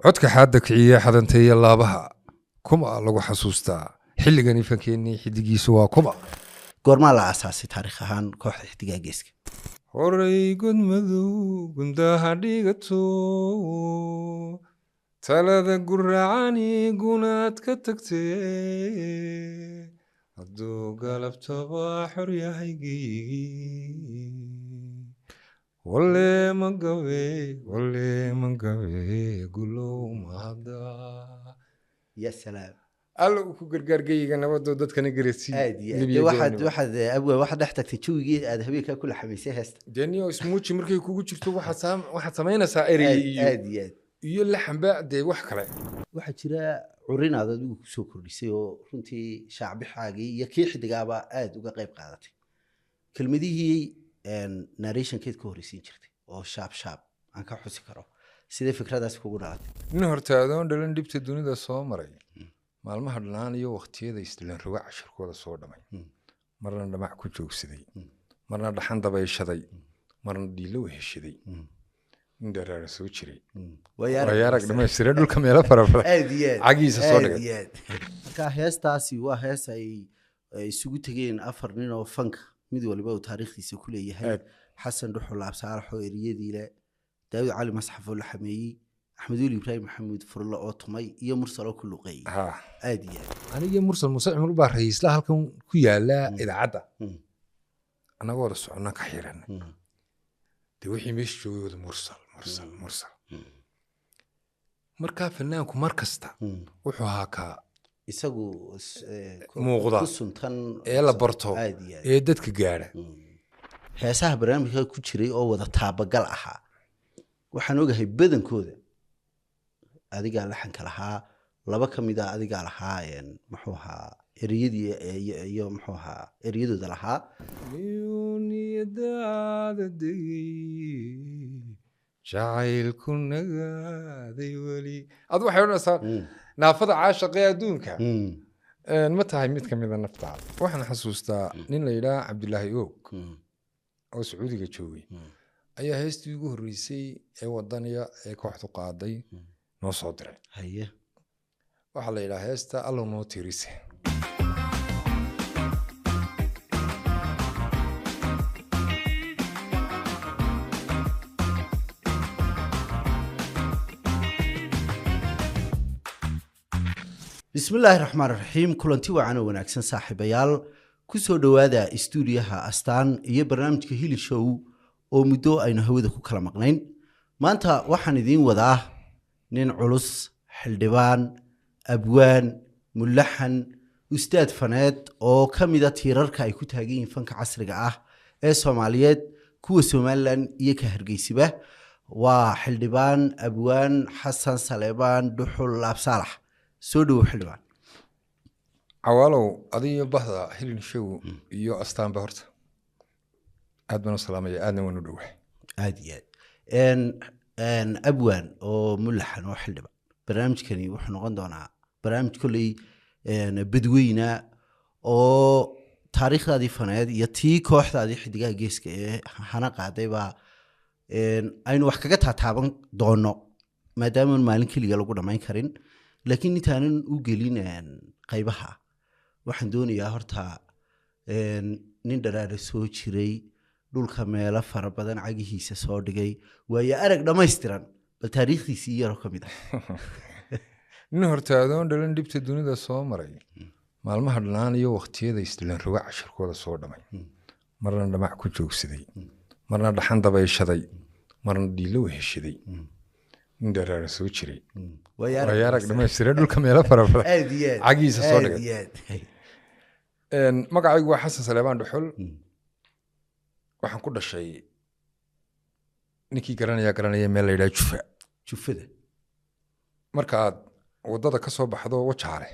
codka xaadda kiciya xadantaya laabaha kuma lagu xasuustaa xilligani fankeenii xidigiisu waa kuma goormaa la aasaasay taariikh ahaan kooxda xidigaa geeska horay godmadow gundaha dhigato talada guraacani gunaad ka tagtee hadduu galabtaba xor yahaygii wale magabe gulow mahada ya salaam alla ku gargaargayga nabadoo dadkana garasi waxaad dhex tagtay jawigii aad habeenkaa kula xamaysay heesta deniyo ismuuji markay kugu jirto waxaad samaynaysaa erey iyo laxamba dee wax kale waxaa jira curin aad adigu kusoo kordhisay oo runtii shaacbixaagii iyo kii xidigaaba aad uga qayb qaadatay kelmadihii narrationkeed ka horreysiin jirtay oo shaab aan ka xusi karo sidee fikradaas kugu dhalatay nin hortaadoon dhalan dhibta dunida soo maray maalmaha dhanaan iyo waqtiyada isdilan roga cashirkooda soo dhamay marna dhamac ku joogsaday marna dhaxan dabayshaday marna dhiilo weheshaday nin dharaara soo jiray wayaarag dhamaystira dhulka meelo farafara cagiisa soo dhigay marka heestaasi waa hees ay isugu tegeen 4 nin oo fanka mid waliba uu taariikhdiisa ku leeyahay xasan dhuxul absaalax oo eriyadiile daawud cali masxaf oo la xameeyey axmed weli ibraahim maxamuud furlo oo tumay iyo mursal oo ku luqeeyey aad iyo aniga mursal muuse cumar baa ra'iisla halkan ku yaala idaacadda anagoo la socona ka xiran de wixii meesha joogay mursal markaa fanaanku mar kasta wuxuu ahaa ka isagu muuqda ee la barto ee dadka gaara heesaha barnaamijka ku jiray oo wada taabagal ahaa waxaan ogahay badankooda adigaa laxanka lahaa laba ka mid ah adigaa lahaa muxuu ahaa eriyadii iyo muxuu ahaa eriyadooda lahaa niyadaada degay jacaylku nagaaday weli ad waxay odhanaysaa naafada caashaqee adduunka ma tahay mid ka mida naftaada waxaan xasuustaa nin la yidhaha cabdilaahi oog oo sacuudiga joogay ayaa heestii ugu horreysay ee wadaniya ee kooxdu qaaday noo soo diray waxaa la yidhaha heesta allow noo tirise بسم الله الرحمن الرحيم كلنتي وعنا وناكسن صاحبيال كسو دوادا استوديوها أستان iyo barnaamijka Hili Show oo muddo aynu hawada ku kala maqnayn maanta waxaan idin wadaa nin culus xildhibaan abwaan mulaxan ustaad faneed oo kamida tiirarka ay ku taagan yihiin fanka casriga ah ee Soomaaliyeed kuwa Somaliland iyo ka Hargeysa waa xildhibaan abwaan Xasan Saleebaan Dhuxul Absaalax soo dhaw xildhibaan awalow adiyo bahda Hili Show iyo astaanba horta aad baan salaamay aadna waan u dhawahay aad iyo aad abwaan oo mulaxan oo xildhibaan barnaamijkani wuxuu noqon doonaa barnaamij kulay badweyna oo taariikhdaadii faneed iyo tii kooxdaadii xidigaha geeska ee hana qaadayba aynu wax kaga taataaban doono maadaama maalin keliya lagu dhamayn karin laakiin intaanan u gelin qaybaha waxaan doonayaa horta nin dharaara soo jiray dhulka meelo fara badan cagihiisa soo dhigay waayo arag dhammaystiran bal taariikhdiisii yaro ka mid ah nin hortaadoon dhalan dhibta dunida soo maray maalmaha dhanaan iyo waqtiyada isdilan roga cashirkooda soo dhamay marna dhamac ku joogsaday marna dhaxan dabayshaday marna dhiilo weheshaday nin dharaara soo jiray wayaarag dhamaystira dhulka meelo farafara cagiisa soo dhigay magacaygu waa xasan saleebaan dhuxul waxaan ku dhashay ninkii garanaya meel la yidhaha jufada markaad wadada ka soo baxdo wajaale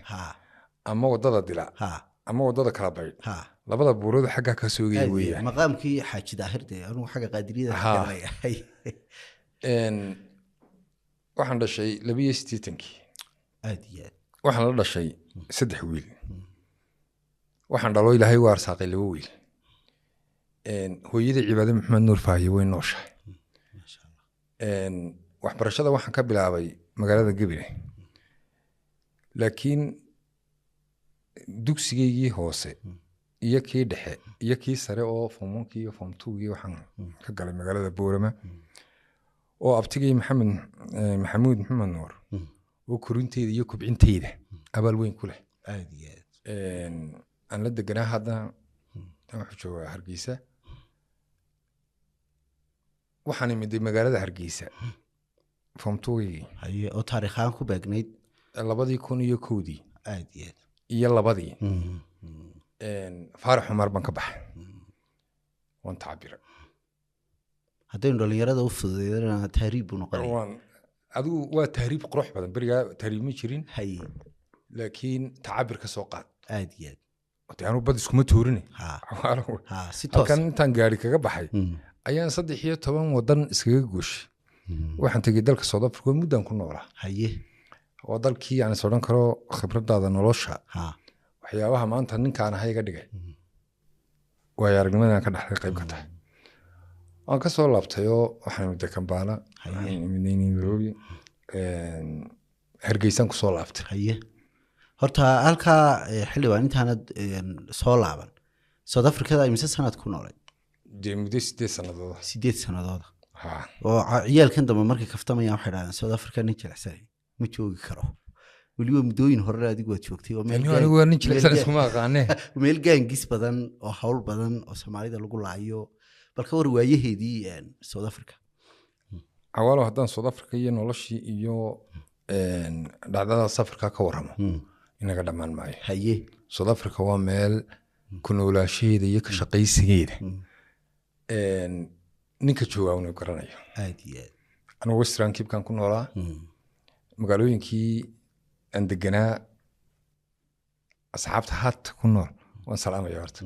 ama wadada dila ama wadada kala baydh labada buurood xagga ka soo geeyay weeyaan maqaamkii xaaji daahirde anigu xagga qaadiriyada garanaya waxaan dhashay 82 aad iyo aad waxaan la dhashay 3 wiil waxaan dhalo ilaahay u arsaaqay 2 wiil hooyadii cibaado maxamed nuur faahiye way nooshahay waxbarashada waxaan ka bilaabay magaalada Gabiley laakiin dugsigeygii hoose iyo kii dhexe iyo kii sare oo form 1 iyo form 2 waxaan ka galay magaalada Boorama oo abtigay maxamuud maxamed nuur oo korinteeda iyo kubcinteeda abaal weyn ku leh aad iyo aad aan la deganaa hadda wuxuu joogaa Hargeysa waxaan imid magaalada Hargeysa form 2 haye oo taariikhan ku beegnayd 2001 aad iyo aad iyo labadii Faarax Umar baan ka baxay waan tacabira haddaynu dhalinyarada u fududeydana tahriib buu noqonay adigu waa tahriib qurux badan beriga tahriib ma jirin haye laakiin tacabir ka soo qaad aad iyo aad wadaanu bad iskuma tuurinay si toos kan intaan gaari kaga baxay ayaan 13 wadan iskaga gooshay waxaan tagay dalka South Africa muddan ku noolaa haye oo dalkii aan soo dhan karo khibradaada nolosha waxyaabaha maanta ninkaan ahay iga dhigay way aragnimada ka dhaxlay qayb ka tahay aan ka soo laabtay oo waxaan mid Kampala Nairobi Hargeysa ku soo laabtay haye horta halka xilliban intaanad soo laaban South Africa ay mise sanad ku noolay muddo 8 sanadood 8 sanadood oo ciyaalkan dambe markay kaftamayaan waxay dhahdaan South Africa nin jilicsan ma joogi karo waliba muddooyin hore adigu waad joogtay oo meel gaangis badan oo hawl badan oo Soomaalida lagu laayo balka war waayaheedii South Africa awalo haddaan South Africa iyo noloshii iyo dhacdada safarka ka waramo inaga dhamaan maayo haye South Africa waa meel ku noolaasheeda iyo ka shaqaysigeeda ninka joogaa uu garanayo aad iyo aad anigu Western Cape kan ku noolaa magaalooyinkii aan deganaa asxaabta haat ku nool waan salaamaya horta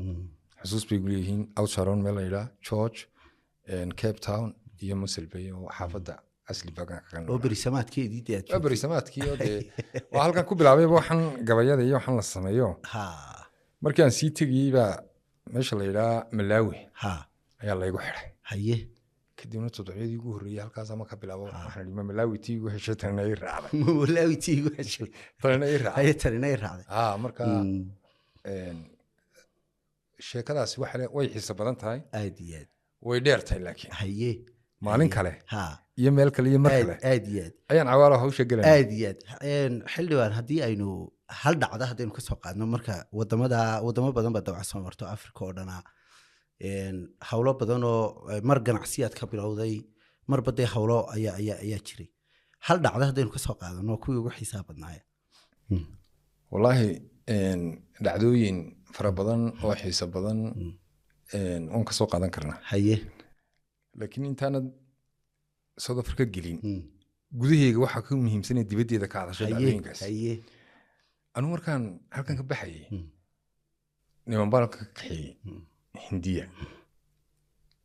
xusuus bay gu leeyihiin Oudtshoorn meel la yidhaa George Cape Town iyo Mossel Bay oo xaafadda asli bagan ka oo berisamaadkeedii dee oo berisamaadkii oo dee waa halkan ku bilaabay waxaan gabayada iyo waxaan la sameeyo markii aan sii tegay baa meesha la yidhaa Malawi ayaa la igu xiray haye kadibna toddobaadii ugu horreeyay halkaas ama ka bilaabo waxaan idhi Malawi tii ugu heshay tan ay raacday Malawi tii ugu heshay tan ay raacday haye tan ay raacday marka sheekadaasi way xiiso badan tahay aad iyo aad way dheer tahay laakiin haye maalin kale iyo meel kale iyo mar kale aad iyo aad ayaan cawaalo hawsha galan aad iyo aad xildhibaan haddii aynu hal dhacdo haddaynu ka soo qaadno marka wadamo badan baa dabca soo marto Afrika oo dhana hawlo badan oo mar ganacsiyaad ka bilowday mar baday hawlo ayaa jiray hal dhacdo haddaynu ka soo qaadano kuwii ugu xiisaha badnaaya wallahi dhacdooyin fara badan oo xiiso badan oon ka soo qaadan karnaa haye laakiin intaanad South Africa gelin gudaheyga waxaa ka muhiimsan dibaddeeda ka hadashay dhacdooyinkaas haye anu markaan halkan ka baxayay niman balka ka kaxeeyey Hindiya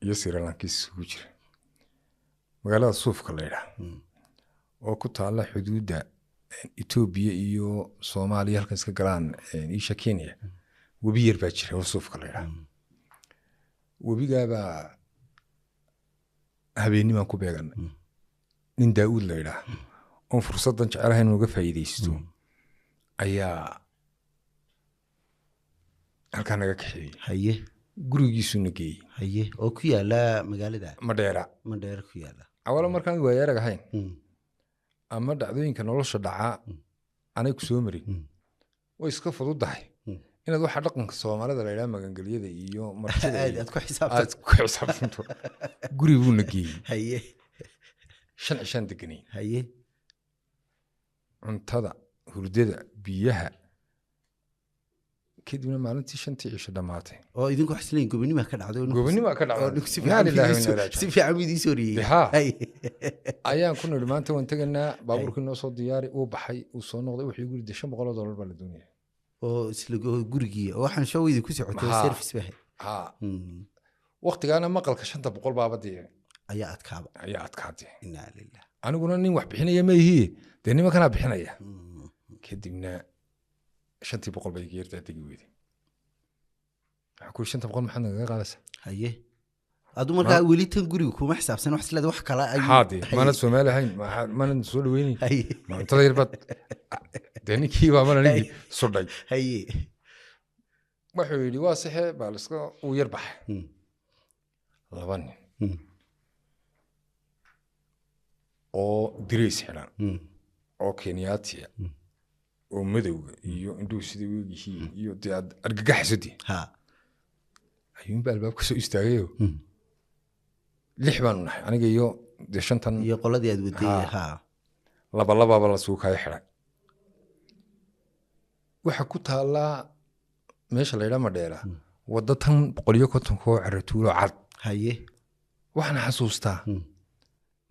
iyo Sri Lanka isugu jira magaalada Suufka la yidhaa oo ku taala xuduudda Ethiopia iyo Soomaaliya halkan iska galaan isha Kenya webi yar baa jira oo Suufka la yidhaa webigaaba habeennimaan ku beeganay nin Daawud la yidhaa oo fursadan jecelahay inuu uga faa'iidaysto ayaa halkan naga kaxeeyey haye gurigiisu nageeyey haye oo ku yaala magaalada Madheera ku yaala awalo markaan waayarag ahayn ama dhacdooyinka nolosha dhaca anay ku soo marin way iska fududahay inaad waxa dhaqanka Soomaalida la yiraahdo magangaliyada iyo martida aad ku xisaabtanto gurigu nageeyey haye shan deganay haye cuntada hurdada biyaha kadibna maalintii 5 cisho dhamaatay oo idinku xisleen gobonimo ka dhacday si fiican midii soo riyay ayaan ku niri maanta waan taganaa baabuurkii noo soo diyaari uu baxay uu soo noqday wuxuu igu yiri $500 baa la doonaya oo isla gurigii waxaan shawaydi ku socotay service bahay waqtigaana maqalka 500 baabadii ayaa adkaatay inna lillaah aniguna nin wax bixinaya ma yihi de nima kana bixinaya kadibna 500 bay geertaa tagi weeyday waxa ku 500 maxaa naga qaadaysa haye adu markaa weli tan guriga kuma xisaabsan wax isleed wax kala ay haadi mana Soomaali hayn mana soo dhaweynay ma inta yarbad denikii waa mana nigi sudhay haye wuxuu yiri waa saxe baaliska uu yar baxay laba nin oo direys xiran oo Kenyaati oo madowga iyo induu sidii weegihii iyo argagaxsadii ha ayuun baa albaabka soo istaagayo lix baan nahay aniga iyo shantan iyo qoladii aad waday ha laba la soo kay xiray waxa ku taala meesha la yiraahdo Madheera wada tan 150 koo caratuulo cad haye waxaan xasuustaa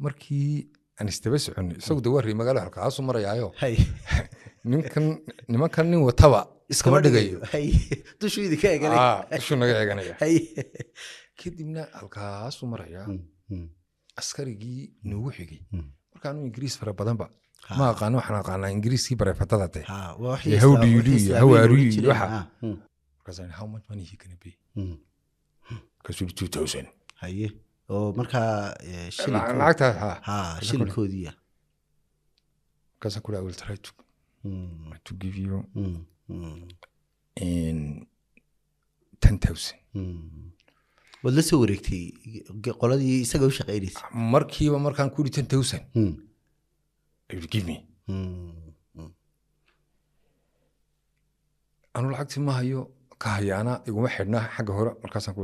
markii aan istaba soconay isagu dawaari magaalo halkaas u marayaayo haye nimankan nin wataba iskama dhigayo haye dushiidi ka eeganay dushu naga eeganaya haye kadibna halkaas u maraya askarigii noogu xigay markaan Ingiriis fara badan ba ma aqaan waxaan aqaanaa Ingiriiskii bareefadada tahay how do you do how are you waxa because how much money he gonna be because 2000 haye oo markaa lacagta ha shilkoodiya because I will try to give you in 10,000 wala soo wareegtay qoladii isaga u shaqeynaysa markiiba markaan ku 10,000 you give me anu lacagtii ma hayo ka hayaana iguma xidhnaa xagga hore markaasaan ku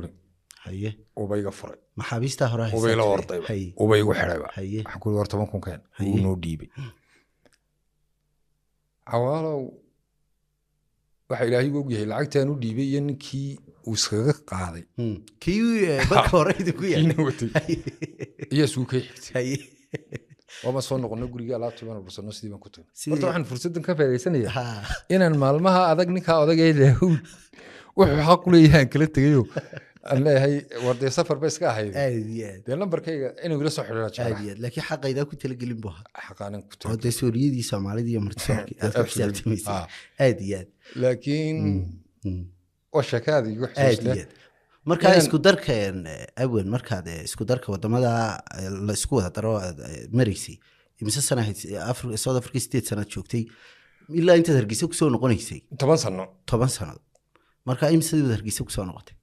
haye oo bayga furay maxaabiista hore oo bay la orday oo bay igu xidhayba haye waxaan ku war 10 kun keen uu noo dhiibay awaalow waxa ilaahay ugu yahay lacagtaan u dhiibay iyo ninkii uu iskaga qaaday kii baka hore idinku yahay iyo suuqay xigtay haye wama soo noqono guriga alaabtii baan bursano sidii baan ku tagay horta waxaan fursadan ka faa'iideysanayaa inaan maalmaha adag ninka odagay leeyahay wuxuu xaq u leeyahay kala tagayo aan leeyahay warday safar ba iska ahayd de lambarkayga inuu ila soo xiriiro jecel laakiin xaqayda ku tala gelin buu xaqaanan ku tagay oo Suuriyadii Soomaalida iyo martisoorkii aad ku xisaabtamaysaa aad iyo aad laakiin washakaadi igu xasuusnaa marka isku darkeen awen markaad isku darka wadamada la isku wada daro maraysi imisa sanaad South Africa state sanad joogtay ilaa inta Hargeysa ku soo noqonaysay 10 sano marka imisa Hargeysa ku soo noqotay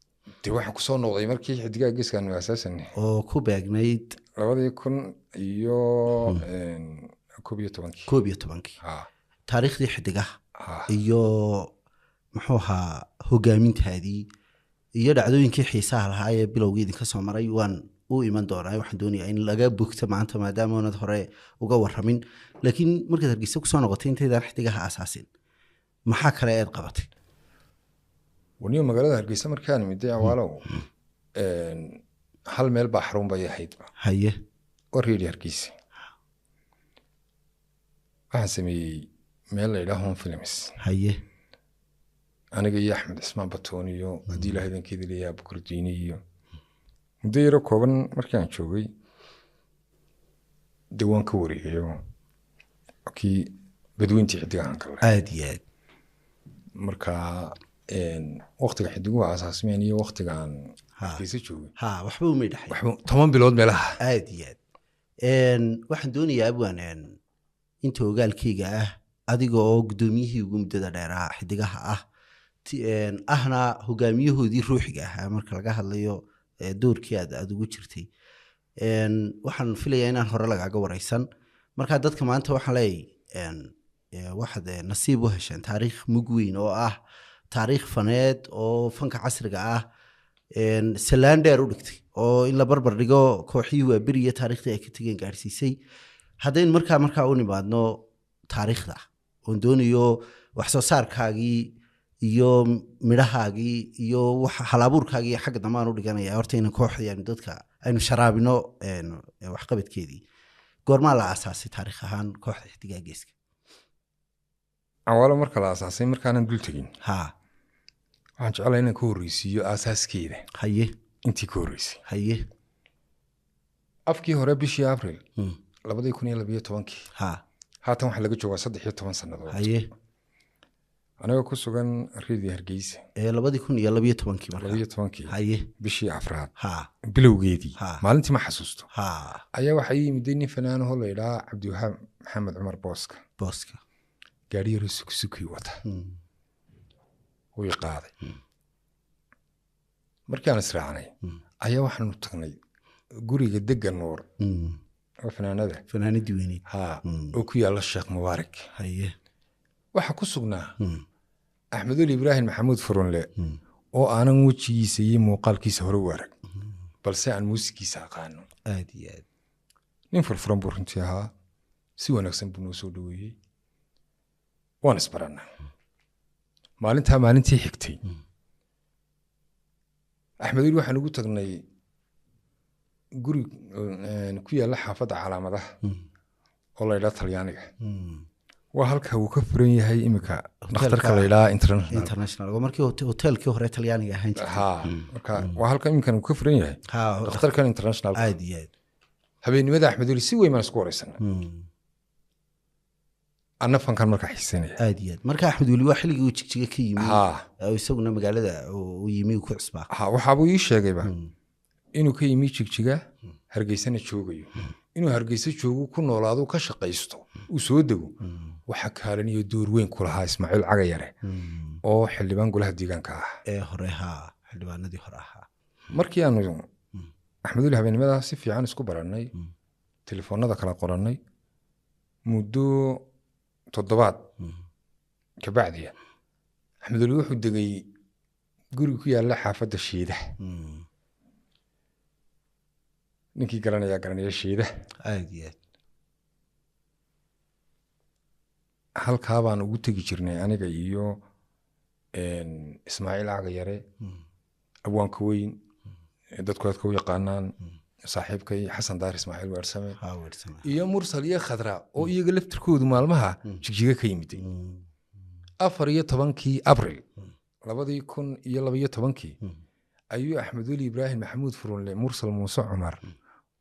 de waxa ku soo noqday markii xidigaa geeskan asaasan oo ku beegnayd 2000 iyo 11 taariikhdii xidigaha iyo muxuu ahaa hogaamintaadii iyo dhacdooyinkii xiisaha lahaa ee bilowgeedii ka soo maray waan u iman doonaa waxaan doonayaa in laga bogto maanta maadaama aanad hore uga waramin laakiin markaad Hargeysa ku soo noqotay inteedaan xidigaha asaasin maxaa kale aad qabatay waniyo magaalada Hargeysa markaan imid awaalow hal meel baa xarun bay ahayd haye wareeri Hargeysa waxaan sameeyay meel la yiraahdo Home Films haye aniga iyo Axmed Ismaan Batoon iyo hadii la haydankeedii leeyahay Bukurdiini iyo muddo kooban markaan joogay diwaan ka wareegayo kii badweyntii xidigaan kale aad iyo aad marka waqtiga xidigu asaasmeen iyo waqtigaan Hargeysa joogay waxba uma dhaxay waxba 10 bilood meelaha aad iyo aad waxaan doonayaa abwaan inta ogaalkayga ah adiga oo gudoomiyihii ugu muddada dheeraa xidigaha ahna hogaamiyahoodii ruuxiga ah marka laga hadlayo doorkii aad ugu jirtay waxaan filayaa inaan hore lagaaga wareysan marka dadka maanta waxaan leeyahay waxaad nasiib u hesheen taariikh mug weyn oo ah taariikh faneed oo fanka casriga ah salaan dheer u dhigtay oo in la barbar dhigo kooxihii waa beriya taariikhdii ay ka tageen gaarsiisay haddayn markaa u nimaadno taariikhda oon doonayo wax soo saarkaagii iyo midhahaagii iyo halabuurkaagii xagga damaan u dhiganaya horta inaan kooxdayaan dadka aynu sharaabino waxqabadkeedii goormaa la asaasay taariikh ahaan kooxda xidigaa geeska awaalo marka la asaasay markaanan dul tegin waxaan jeclahay inaan ka horreysiiyo asaaskeeda haye intii ka horreysay haye afkii hore bishii April 2012 haatan waxaa laga joogaa 13 sannadood haye anagoo ku sugan reedii Hargeysa 2012 markaa 12 haye bishii afraad ha bilowgeedii Ha. maalintii ma xasuusto ha ayaa waxaa ii yimid nin fanaanahoo la yidhaa Cabdiwahaab Maxamed Cumar Booska booska gaari yar suki wata wuu i qaaday markii aan israacnay ayaa waxaanu tagnay guriga Dega Nuur oo fanaanada fanaanadii weyneyd ha oo ku yaala Sheekh Mubaarak haye waxa ku sugnaa Axmed Ibrahim Maxamuud Furunle oo aanan wajigiisa iyo muuqaalkiisa hore u arag balse aan muusikiisa aqaano aad iyo aad nin furfuran buu runtii ahaa si wanaagsan buu noo soo dhaweeyey waan isbaranaa maalintii xigtay Axmed waxaan ugu tagnay guri ku yaala xaafadda Calaamadaha oo la yidhaa Talyaaniga waa halka uu ka furan yahay imika dhakhtarka la yidhaa international waa markii hotelkii hore Talyaaniga ahaan jirtay ha marka waa halka imika uu ka furan yahay ha dhakhtarka international aad iyo aad habeenimada Axmed si weyn ma isku wareysanaa ana fankan marka xiisanaya aad iyo aad marka Axmed Weli waa xilligii uu jigjiga ka yimid ha oo isaguna magaalada uu yimi ku cusbaa ha waxa uu ii sheegayba inuu ka yimi jigjiga Hargeysana joogayo inuu Hargeysa joogo ku noolaado ka shaqaysto uu soo dego waxa kaalin iyo door weyn ku lahaa Ismaaciil Cagayare oo xildhibaan golaha deegaanka ah ee hore ha xildhibaanadii hore ahaa markii aanu Axmed Weli habeenimada si fiican isku baranay telefoonada kala qoranay muddo 7 ka bacdi Axmed Weli wuxuu degay guri ku yaala xaafadda Shiida ninkii garanaya Shiida aad iyo aad halkaa baan ugu tegi jirnay aniga iyo Ismaaciil Cagayare abwaanka weyn dadku aad ku yaqaanaan saaxiibkay Xasan Daar Ismaaciil Weersame iyo Mursal iyo Khadra oo iyaga laftirkoodu maalmaha jigjiga ka yimid 14 Abriil 2012 ayuu Axmed Weli Ibrahim Maxamuud Furunle Mursal Muuse Cumar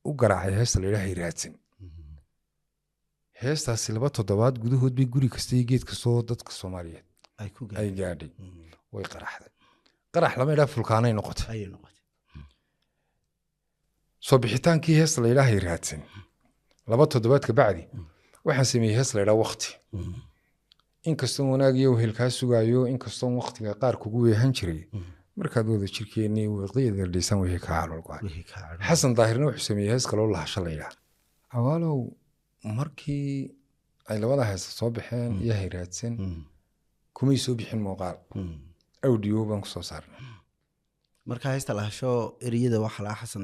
u garaacay heesta la yidhaa Hayraadsan heestaasi 2 toddobaad gudahood bay guri kasta iyo geed kastoo dadka Soomaaliyeed ay gaadhay way qaraxday qarax lama yidhaa fulkaanay noqotay soo bixitaankii heesta la yidhaa Hayraadsan 2 toddobaad ka bacdi waxaan sameeyay heesta la yidhaa Waqti inkastoo wanaag iyo wehelkaa sugaayo inkastoo waqtiga qaar kugu weehan jiray markaad wada jirkeennii waqtigeeda dhisan wixii ka xalolqaa Xasan Daahirna wuxuu sameeyay hees kale oo la hashalaya awaalow markii ay labada hees soo baxeen iyo Hayraadsan kumay soo bixin muuqaal audio baan ku soo saarnay marka heesta la hasho eriyada waxa la Xasan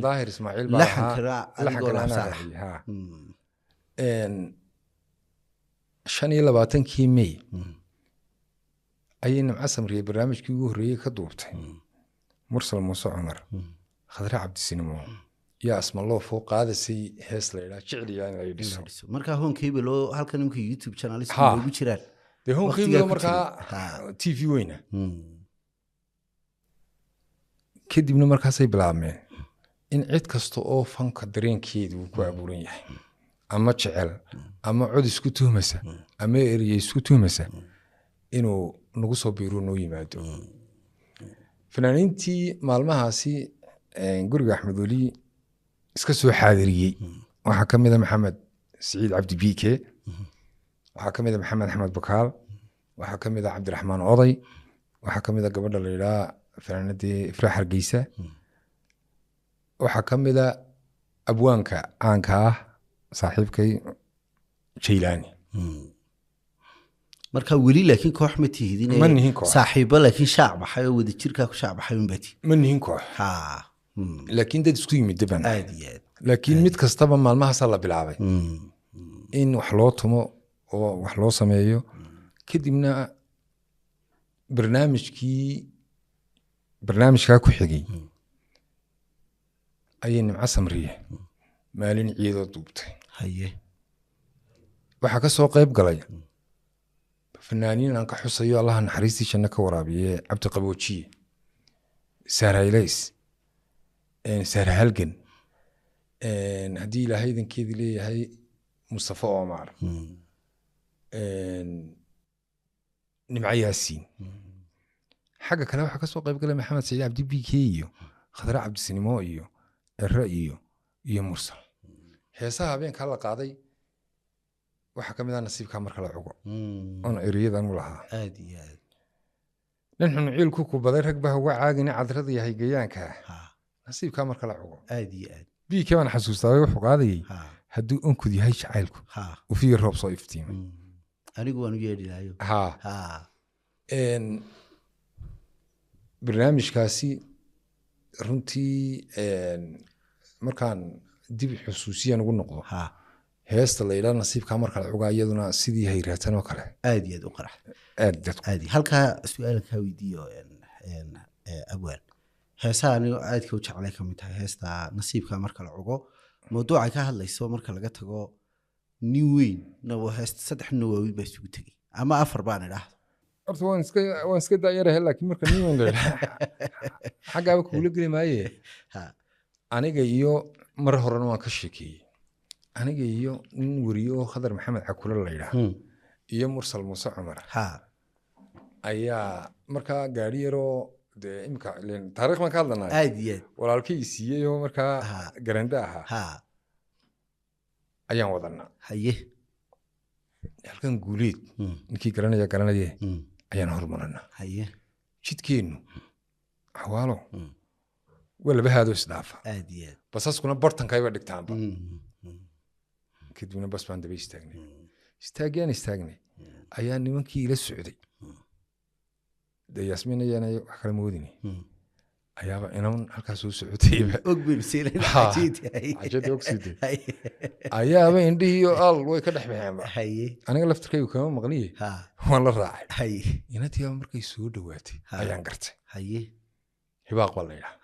Daahir Ismaaciil baa laxan ha 25 May ayay Nimco Samriye barnaamijkii ugu horreeyay ka duubtay Mursal Muuse Cumar Khadra Cabdisinimo iyo Asma Loo foo qaadasay hees la yidhaa Jecliya in ay dhiso marka hoonkeyba loo halkan imka YouTube channelist ugu jiraan de hoonkeyba marka TV weyna kadibna markaasay bilaabmeen in cid kasta oo fanka dareenkeedu uu ku abuuran yahay ama jecel ama cod isku tuhmaysa ama eriye isku tuhmaysa inuu nagu soo biiro noo yimaado fanaaniintii maalmahaasi guriga Axmed Weli iska soo xaadiriyay waxa kamid ah Maxamed Saciid Cabdi Biike waxa kamid ah Maxamed Axmed Bakaal waxa kamid ah Cabdiraxmaan Oday waxa kamid ah gabadha la yiraahdo fanaanadii Ifraax Hargeysa waxa kamid ah abwaanka caanka ah saaxiibkay Jeylaani marka weli laakiin koox ma tihidin saaxiibo laakiin shacab baxay oo wada jirka ku shacab baxay unbati ma nihin koox ha laakiin dad isku yimid daban aad iyo aad laakiin mid kastaba maalmahaas la bilaabay in wax loo tumo oo wax loo sameeyo kadibna barnaamijka ku xigay ayay Nimco Samriye maalin ciido duubtay haye waxa ka soo qayb galay fanaaniin aan ka xusayo Allah naxariistii janno ka waraabiye Cabdi Qaboojiye Sarayleys Sara Halgan haddii ilaahay idinkeedii leeyahay Mustafa Omar nimca yaasiin xagga kale waxaa ka soo qayb galay maxamed saciid cabdi bike iyo khadra cabdisinimo iyo ere iyo mursal heesaha habeenkaa la qaaday waxaa ka mid ah nasiibkaa marka la cugo oon eriyadan u lahaa aad iyo aad nin xun ciilku ku baday rag baa uga caagina cadrada yahay gayaanka nasiibkaa marka la cugo aad iyo aad bike baan xasuustaa wuxuu qaadayay hadduu onkud yahay jacaylku ufiya roob soo iftiimay anigu waan u yeedhi lahayo barnaamijkaasi runtii markaan dib xusuusiyan ugu noqdo heesta la yidhaa nasiibkaa marka la cugaa iyaduna sidii hayraatan oo kale aad iyo aad u qarax aad halkaa su-aala kaa weydiiyo abwaan heesaha anigo aadka u jeclay ka mid tahay heesta nasiibkaa marka la cugo mawduucay ka hadlayso marka laga tago nin weyn heesta 3 nin waaweyn baa isugu tegey ama 4 baan idhaahdo horta waan iska daayarahay laakiin marka nin weyn la xaggaaba kuula geli maaye aniga iyo mar horena waan ka sheekeeyey aniga iyo nin weriyo oo khadar maxamed cakule la yidhaah iyo mursal muuse cumar ayaa markaa gaari yaroo dee imika taariikh baan ka hadlanay aad iyo aad walaalkay siiyey oo markaa garanda ahaa ayaan wadanaa haye halkan guuleed ninkii garanaye ayaan hormaranaa haye jidkeennu xawaalo waa laba haadoo isdhaafa aad iyo aad basaskuna bartankayba dhigtaanba kadibna bas baan daba istaagnay ayaa nimankii ila socday dee yaasmiin ayaana wax kala moodini ayaaba inan halkaa soo socotayba ayaaba indhihiiyo al way ka dhex baxeenba aniga laftirkaygu kama maqniye waan la raacay inantiiba markay soo dhawaatay ayaan gartay hibaaq baa la yidhaha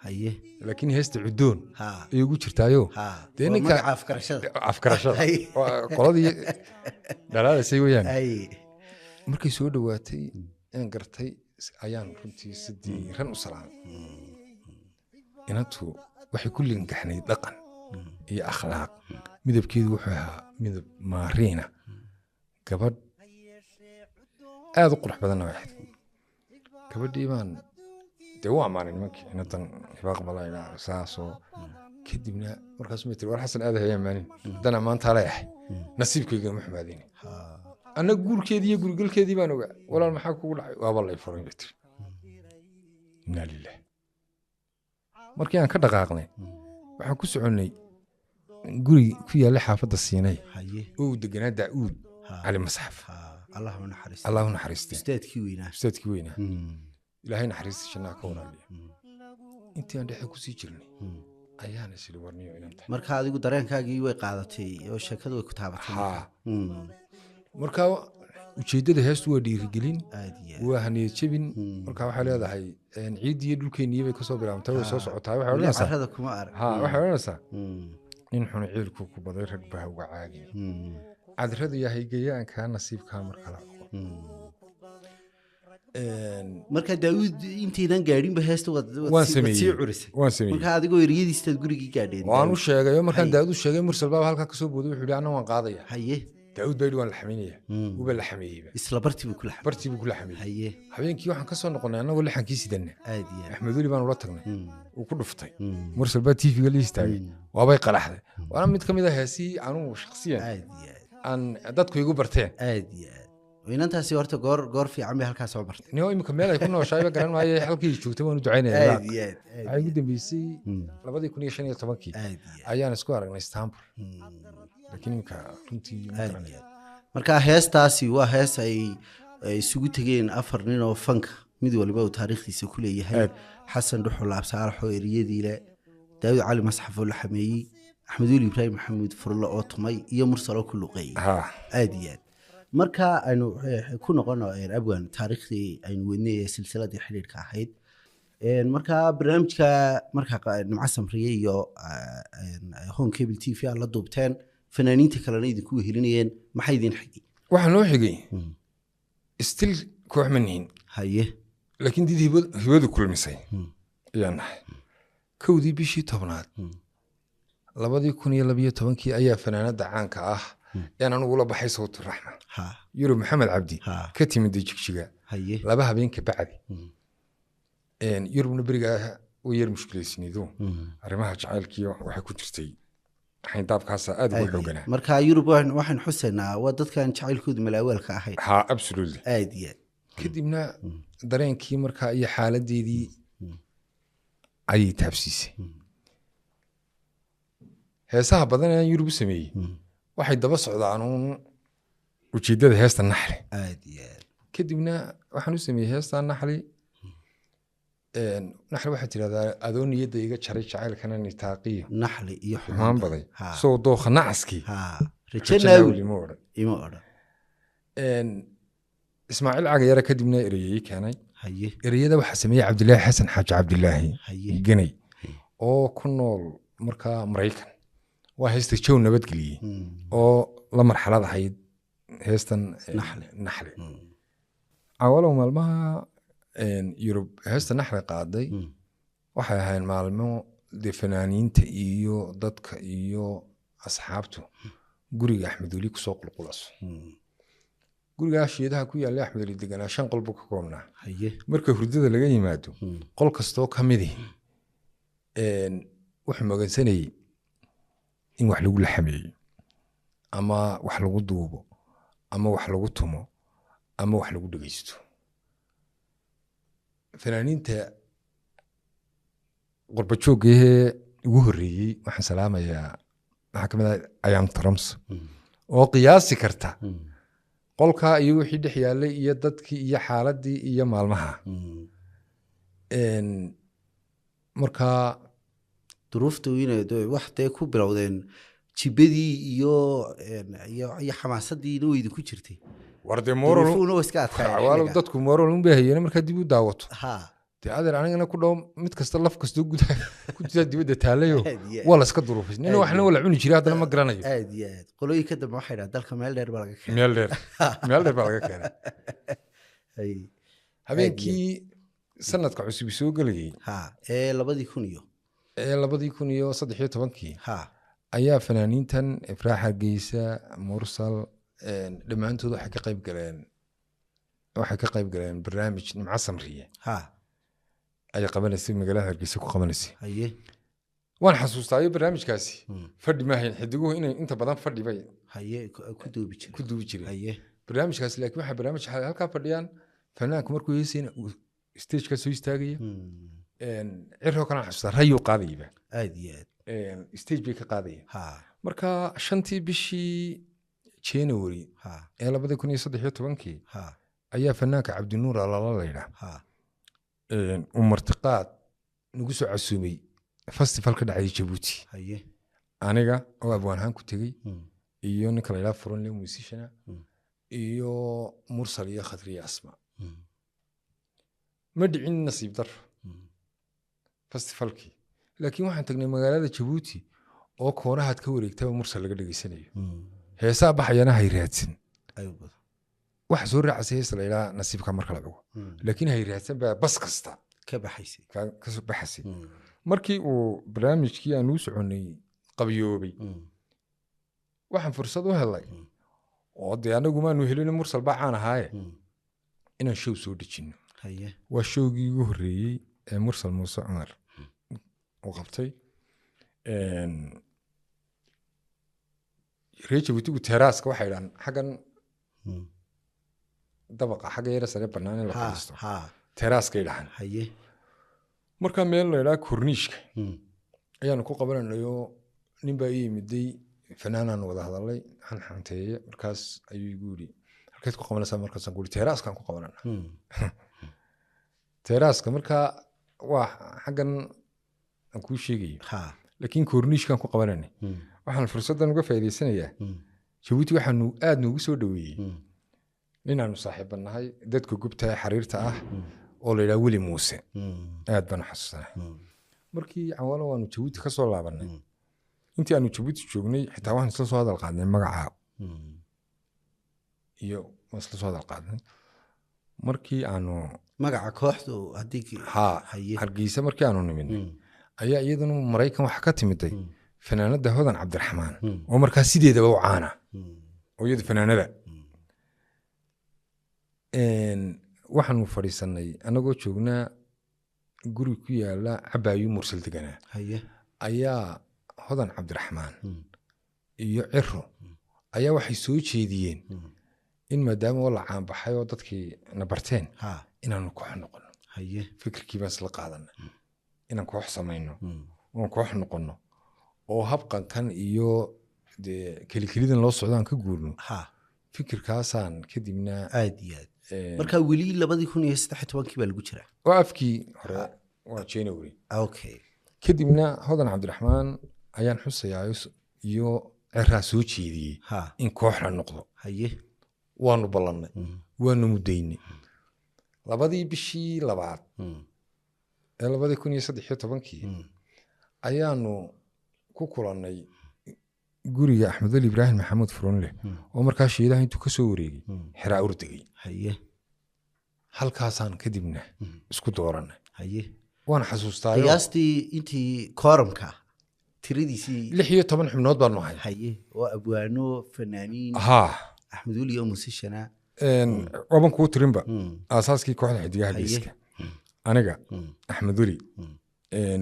laakiin heesta cuddoon ayay ugu jirtaayo dee ninka afkarashada qoladii dhalaalaysay weyaan markay soo dhawaatay aan gartay ayaan runtii sidii ran u salaamay inantu waxay ku lingaxnayd dhaqan iyo akhlaaq midabkeedu wuxuu ahaa midab maariina gabadh aad u qurux badanna way ahayd gabadhii baan dee u ammaanay nimankii inantan hibaaq balayna saasoo kadibna markaasuu may tiri war xasan aad hay ammaanin haddaan ammaantaa leeyahay nasiibkayga ma xumaadayni anna guurkeedii iyo gurigalkeedii baan ogaa walaal maxaa kugu dhacay waaba lay furay bay tiri inaa lilah markii aan ka dhaqaaqnay waxaan ku soconnay guri ku yaalla xaafadda siinay oo uu deganaa daa'uud cali masxaf allahu naxariiste ustaadkii weynaa ilaahay naxariista jannaa ka waraabiya intii aan dhexe kusii jirnay ayaana sili warniyo inanta marka adigu dareenkaagii way qaadatay oo sheekadu way ku taabatay marka ujeeddada heestu waa dhiirigelin waa haniyad jebin marka waxay leedahay ciiddii dhulkeennii bay kasoo bilaabantay way soo socotaa waxay odhanaysaa nin xun ciilku ku baday rag baa uga caagi cadrada yahay gayaankaa nasiibkaa marka la cugo marka daawud intaydan gaadhinba heesta waan sameeyey marka adigoo eriyadiistaad gurigii gaadheen waan u sheegayo markaan daawud u sheegay mursal baa halkaa kasoo booday wuxuu yidhi anna waan qaadaya haye daawud baa yidhi waan la xamaynaya uba la xameeyeyba isla bartii buu ku la xameeyey habeenkii waxaan kasoo noqonnay annagoo lixankii sidanna axmed weli baan ula tagnay uu ku dhuftay mursal baa tv-ga la istaagay waabay qalaxday waana mid ka mid ah heesii anugu shakhsiyan aan dadku igu barteen inantaasi horta goor fiican bay halkaa soo martay nio imika meel ay ku nooshaayba garan maayo halkii joogtay waan u ducaynaya waxay ugu dambeysay 2015 ayaan isku aragnay Istanbul laakiin imika runtii marka heestaasi waa hees ay isugu tageen 4 nin oo fanka mid waliba uu taariikhdiisa ku leeyahay xasan dhuxul absaalax oo eriyadii le daawud cali masxaf oo la xameeyey axmed weli ibraahim maxamuud furlo oo tumay iyo mursal oo ku luqeeyay aad iyo aad marka aynu ku noqono abwaan taariikhdii aynu wadnay silsiladii xiriirka ahayd marka barnaamijka marka nimca samriye iyo home cable tv la duubteen fanaaniinta kalena idinku wehelinayeen maxay idin xigay waxaa noo xigay still koox manihin haye laakiin did hibadu kulmisay ayaan nahay kowdii bishii 10aad 2012 ayaa fanaanada caanka ah yaan anugu la baxay sawtu raxma ha yurub maxamed cabdi ha ka timid jigjiga haye laba habeen ka bacdi yurubna beriga u yar mushkilaysnido arrimaha jacaylkiyo waxay ku jirtay xayndaabkaas aad ugu xoogana marka Yurub waxaan xusaynaa waa dadkan jacaylkoodu malaawalka ahayd ha absolutely aad iyo kadibna dareenkii markaa iyo xaaladeedii ayay taabsiisay heesaha badan ee Yurub sameeyay waxay daba socdaan ujeedada heesta naxli aad iyo kadibna waxaan u sameeyay heesta naxli naxli waxay tiraahdaa adoo niyadda iga jaray jacaylkana nitaaqiyo naxli iyo xumaan baday soo dooqa nacaskii ha rajanawi ima oran ismaaciil cagayara kadibna ereyay keenay haye ereyada waxaa sameeyay cabdilaahi xasan xaaji cabdilaahi haye ganay oo ku nool markaa maraykan waa heesta jow nabadgeliyey oo la marxalad ahayd heestan naxli awalow maalmaha Yurub heesta naxli qaaday waxay ahayn maalmo de fanaaniinta iyo dadka iyo asxaabtu guriga Axmed Weli ku soo qulqulaso guriga shiidaha ku yaala Axmed Weli deganaa 5 qolbo ka koobnaa haye marka hurdada laga yimaado qol kasto kamid wuxuu magansanayay in wax lagu laxameeyo ama wax lagu duubo ama wax lagu tumo ama wax lagu dhageysto fanaaniinta qurba joogay ugu horeeyay waxaan salaamayaa waxa kamid ah Ayam Trams oo qiyaasi karta qolka iyo wixii dhex yaalay iyo dadkii iyo xaaladii iyo maalmaha marka duruuftu inay waxtay ku bilowdeen jibadii iyo xamaasadii weeydu ku jirtay warde moral uu iska adkaay walaal dadku moral u baahayeen marka dib u daawato ha te adeer anigana ku dhaw mid kasta laf kasta gudaha ku jira dibadda taalayo wala iska duruufis nin waxna wala cuni jiray hadana ma garanayo aad iyo aad qolooyin ka dib waxay dhahay dalka meel dheer baa laga keenay meel dheer baa laga keenay hay habeenkii sanadka cusub soo galayay ha 2000 2013 ha ayaa fanaaniintan Ifraax Hargeysa Mursal dhamaantood waxay ka qayb galeen barnaamij nimca samriye ha ay qabanaysa magaalada Hargeysa ku qabanaysa haye waan xasuustay barnaamijkaasi fadhi ma hayn xidiguhu inay inta badan fadhi bay haye ku duubi jiray haye barnaamijkaasi laakiin waxa barnaamij halka fadhiyaan fanaanku markuu yeesina stage ka soo istaagaya cirro kana xasuustaa rayo qaadayba aad iyo aad stage bay ka qaadayeen ha marka 5tii bishii January ha 2013 ha ayaa fanaanka Cabdinuur Alala leeyahay ha martiqaad nagu soo casuumay festival ka dhacay Djibouti haye aniga oo abwaanhan ku tagay iyo ninka la ilaa furan musician iyo Mursal iyo Khadriya Asma ma dhicin nasiib dar festivalki laakiin waxaan tagnay magaalada Djibouti oo koonahaad ka wareegtay Mursal laga dhageysanayo heesaa baxayana hay raadsan ayuu wax soo raacay hees la ilaa nasiibka marka la dhago laakiin hay raadsan baa bas kasta ka baxaysay ka soo baxaysay markii uu barnaamijkii aan u soconay qabiyoobay waxaan fursad u helay oo de anagu ma nu helin Mursal bacaan ahaaye inaan show soo dhijino haye waa showgii ugu horeeyay ee Mursal Muuse Cumar oo qabtay reecho butigu terrace ka waxay dhan xagan dabaqa xaga yara sare banaan la fadhiisto ha terrace ka dhahan haye marka meel la ilaa korniishka ayaan ku qabanayo nin baa yimiday fanaanan wada hadalay xanteeye markaas ayuu igu yiri halkeed ku qabanaysaa markaas aan guri terrace kan ku qabanana terrace ka marka waa xagan aan ku sheegay ha laakiin korniishkan ku qabananay waxaan fursadan uga faa'iideysanayaa Djibouti waxaanu aad noogu soo dhaweeyay ninaanu saaxiibanahay dadka gubta xariirta ah oo la ilaa Weli Muuse aad baan xasuusanahay markii awal waanu Djibouti ka soo laabanay intii aanu Djibouti joognay xitaa waxaan isla soo hadal qaadnay magaca iyo isla soo hadal qaadnay markii aanu magaca kooxdu hadii Hargeysa markii aanu nimin ayaa iyaduna Mareykan wax ka timiday fanaanada hodan cabdiraxmaan oo markaa sideedaba u caana oo iyadu fanaanada waxaanu fadhiisanay anagoo joognaa guri ku yaala cabaayu mursal deganaa ayaa hodan cabdiraxmaan iyo ciro ayaa waxay soo jeediyeen in maadaama oo la caanbaxay oo dadkii na barteen inaanu koox noqono fikirkii baan isla qaadanay inaan koox samayno oon koox noqono oo habqankan iyo dee kelikelidan loo socdaan ka guurno fikirkaasaan kadibna aad iyo aad markaa weli 2013 baa lagu jiraa waa afkii hore waa January okay kadibna hodan cabdiraxmaan ayaan xusayaa iyo ciraa soo jeediyey in koox la noqdo waanu ballanay waanu mudaynay labadii bishii labaad ee 2013 ayaanu ku kulannay guriga Axmed Ali Ibrahim Maxamuud Furunle oo markaa sheedaha intuu ka soo wareegay xiraa urtagay halkaasaan kadibna isku dooranay waan xasuustaa qiyaastii intii kooramka tiradiisii 16 xubnood baan nahay oo abwaano fanaaniin Axmed Ali iyo musishana waban ku tirinba asaaskii kooxda xidigaha geeska aniga Axmed Ali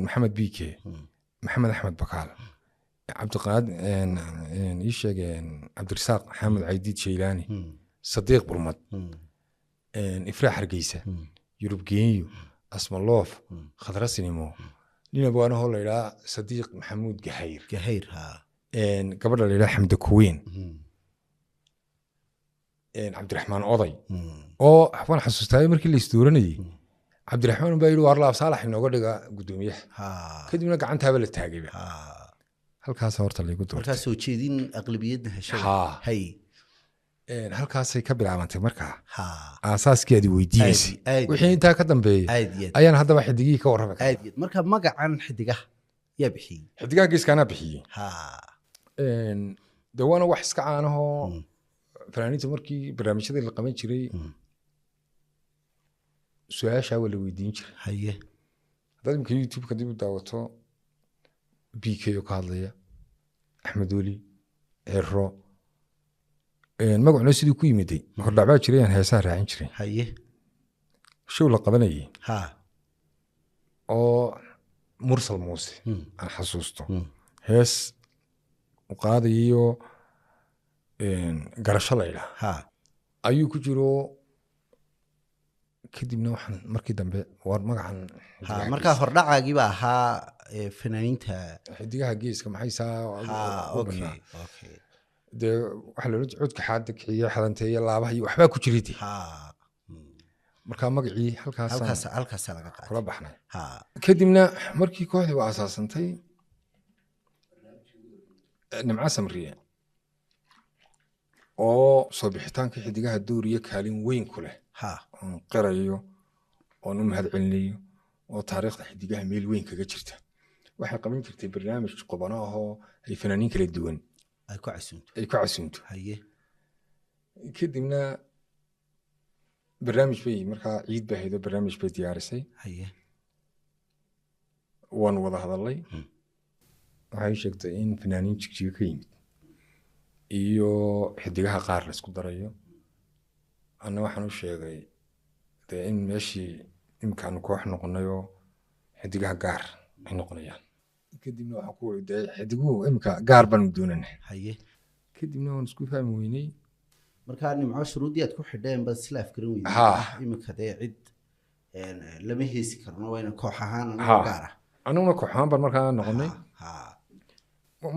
Maxamed Biike Maxamed Axmed Bakaal Cabdiqaadir Cabdirasaaq Maxamed Caydiid Jeylaani Sadiiq Burmad Ifraax Hargeysa Yurub Geeyo Asma Loof Khadra Sinimo nina baan hoo leeyahay Sadiiq Maxamuud Gahayr gabadha leeyahay Xamda Kuween Cabdiraxmaan Oday oo waxaan xasuustaa markii la isdooranayay Cabdiraxmaan baa yiri war laab Saalax inooga dhiga gudoomiyaha kadibna gacantaaba la taagay halkaas horta la igu doortay halkaas soo jeedin aqlabiyadna heshay halkaasay ka bilaabantay markaa aasaaskii weydiisay wixii intaa ka dambeeyay ayaan haddaba xidigii ka warramay marka magacan xidigaha yaa bixiyay xidigaha geeskaana bixiyay dawana wax iska caanaho fanaaniinta markii barnaamijyada la qaban jiray su'aasha wala weydiin jiray haddaad imka YouTube kadib u daawato BK ka hadlaya Axmed Ali Ciro magacuna sidii ku yimiday hordhacbaa jiray aan heesaha raacin jiray show la qabanayay oo mursal muuse aan xasuusto hees u qaadayo garasho layla ayuu ku jiro kadibna waxaan markii dambe war magacan markaa hordhacaagii baa ahaa fanaaniinta xidigaha geeska maxay saa okay de waxa la codka xaad kixiya xadanteeya laabaha iyo waxba ku jiray markaa magacii halkaas laga qaaday kula baxnay kadibna markii kooxdu asaasantay nimca samriye oo soo bixitaanka xidigaha dooriye kaalin weyn ku leh on qirayo on u mahadcelinayo oo taariikhda xidigaha meel weyn kaga jirta waxay qaban jirtay barnaamij qobano ah ay fanaaniin kala duwan ay ku casuunto kadibna barnaamij bay markaa ciid baa haydo barnaamij bay diyaarisay waan wada hadalay waxay sheegtay in fanaaniin jigjiga ka yimid iyo xidigaha qaar la isku darayo anna waxaan u sheegay in meeshii imkaan koox noqonayo xidigaha gaar ay noqonayaan kadibna waxaan ku weydiiyay xidiguhu imka gaar baan doonanay kadibna waan isku fahmi weynay markaa nimco shuruudii aad ku xidheen bad isla afkarin weydii imika dee cid lama heesi karno wayna koox ahaan anaga gaar ah anuguna koox ahaan baan markaa noqonay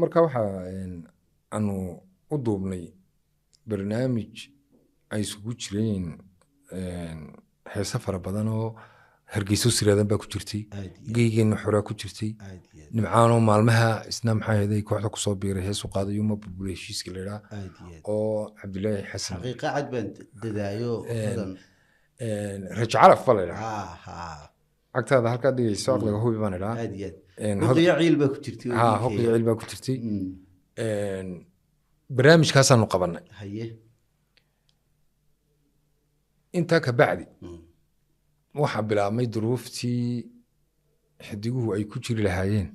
markaa waxaa aanu u duubnay barnaamij ay isugu jireen heesa fara badan oo hargeyso siraadan baa ku jirtay geygeenna xoraa ku jirtay nimcaanoo maalmaha isna maxaa heeday kooxda kusoo biiray heesu qaadayo ma burbulay heshiiska la idhaa oo cabdilaahi xasan xaqiiqa cad baan dadaayo rajo caraf baa la idhaa agtaada halkaa dhigayso aqliga hubi baan idhaa huqiyo ciil baa ku jirtay huqiyo ciil baa ku jirtay barnaamijkaasaanu qabanay intaa ka bacdi waxaa bilaabmay duruuftii xidiguhu ay ku jiri lahaayeen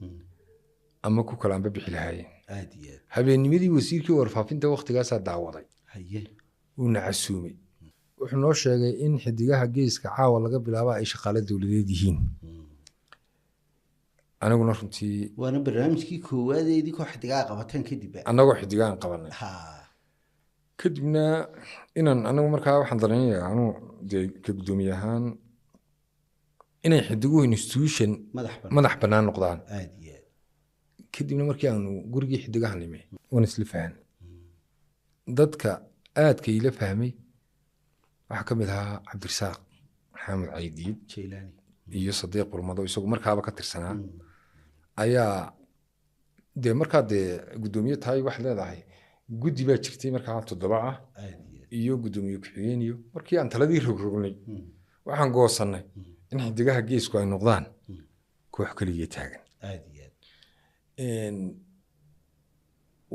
ama ku kala anba bixi lahaayeen aad iyo aad habeennimadii wasiirkii warfaafinta waqtigaasaa daawaday haye wuuna casuumay wuxuu noo sheegay in xidigaha geeska caawa laga bilaaba ay shaqaale dowladeed yihiin aniguna runtii waana barnaamijkii koowadeedii koo xidigaa qabateen kadib annagoo xidigaan qabanay ha kadibna inaan anagu markaa waxaan dareenayaa anuu dee ka guddoomiye ahaan inay xidiguhu institution madax bannaan noqdaan aad iyo aad kadibna markii aanu gurigii xidigaha nime waan isla fahanay dadka aadka ila fahmay waxaa ka mid ahaa cabdirasaaq maxamed caydiid jeylaani iyo sadiiq burmado isagu markaaba ka tirsanaa ayaa dee markaa dee guddoomiye tahay waxaad leedahay guddi baa jirtay markaa 7 ah iyo guddoomiye ku-xigeen iyo markii aan taladii rogrognay waxaan goosannay in xidigaha geesku ay noqdaan koox keliya taagan aad iyo aad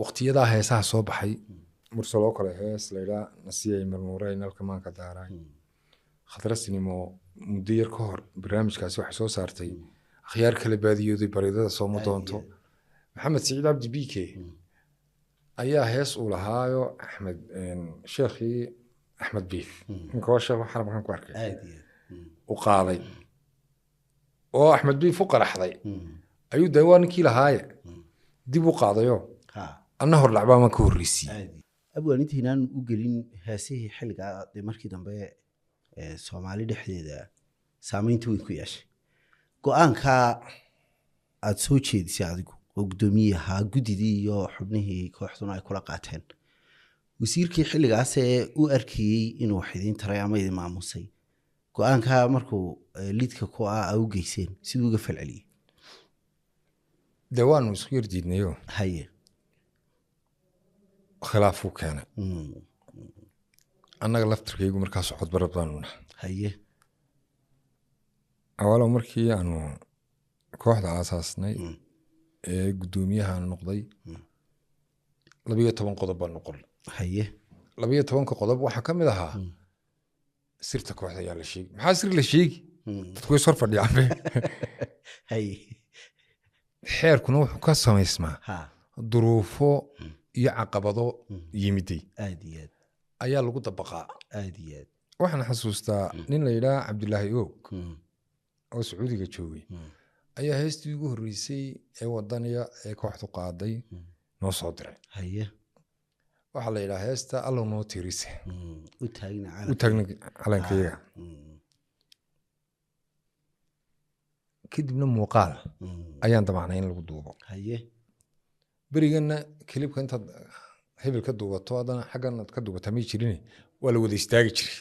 waqtiyadaa heesaha soo baxay mursaloo kale hees laydhaa nasiyay marnuuray nalka maanka daaraay khadra sinimo muddo yar ka hor barnaamijkaasi waxay soo saartay akhyaar kala baadiyooday baridada sooma doonto maxamed siciid cabdi biike ayaa hees uu lahaayo axmed sheekhii axmed biif ninkoo sheekh xarabkan ku arkay u qaaday oo axmed biif u qaraxday ayuu dee waa ninkii lahaaye dib u qaadayo anna hor dhacbaa maan ka horreysiyey abwaan intaynaan u gelin heesihii xilligaa dee markii dambe soomaali dhexdeeda saamaynta weyn ku yeeshay go-aankaa aad soo jeedisay adigu oo guddoomiye ahaa guddidii iyo xubnihii kooxduna ay kula qaateen wasiirkii xilligaasee u arkayey inuu wax idiin taray ama idin maamusay go-aankaa markuu lidka ku ah u geyseen siduu uga falceliyey dee waanu isku yar diidnayo haye khilaafuu keenay annaga laftirkaygu markaa socod barad baanu nahay haye awalow markii aanu kooxda aasaasnay ee guddoomiyahaan noqday 12 qodob baan noqon haye 12 qodob waxaa ka mid ahaa sirta kooxda ayaa la sheegi maxaa sir la sheegi dadku way sor fadhiyaan haye xeerkuna wuxuu ka samaysmaa duruufo iyo caqabado yimiday aad iyo aad ayaa lagu dabaqaa aad iyo aad waxaan xasuustaa nin la yidhaha cabdilaahi oog oo sacuudiga joogay ayaa heestii ugu horreysay ee wadaniya ee kooxdu qaaday noo soo diray haye waxaa la yidhaha heesta allow noo tirise u taagna calankayaga kadibna muuqaal ayaan damacnay in lagu duubo haye berigana kilibka intaad hebel ka duubato haddana xaggan aad ka duubata may jirin waa la wada istaagi jiray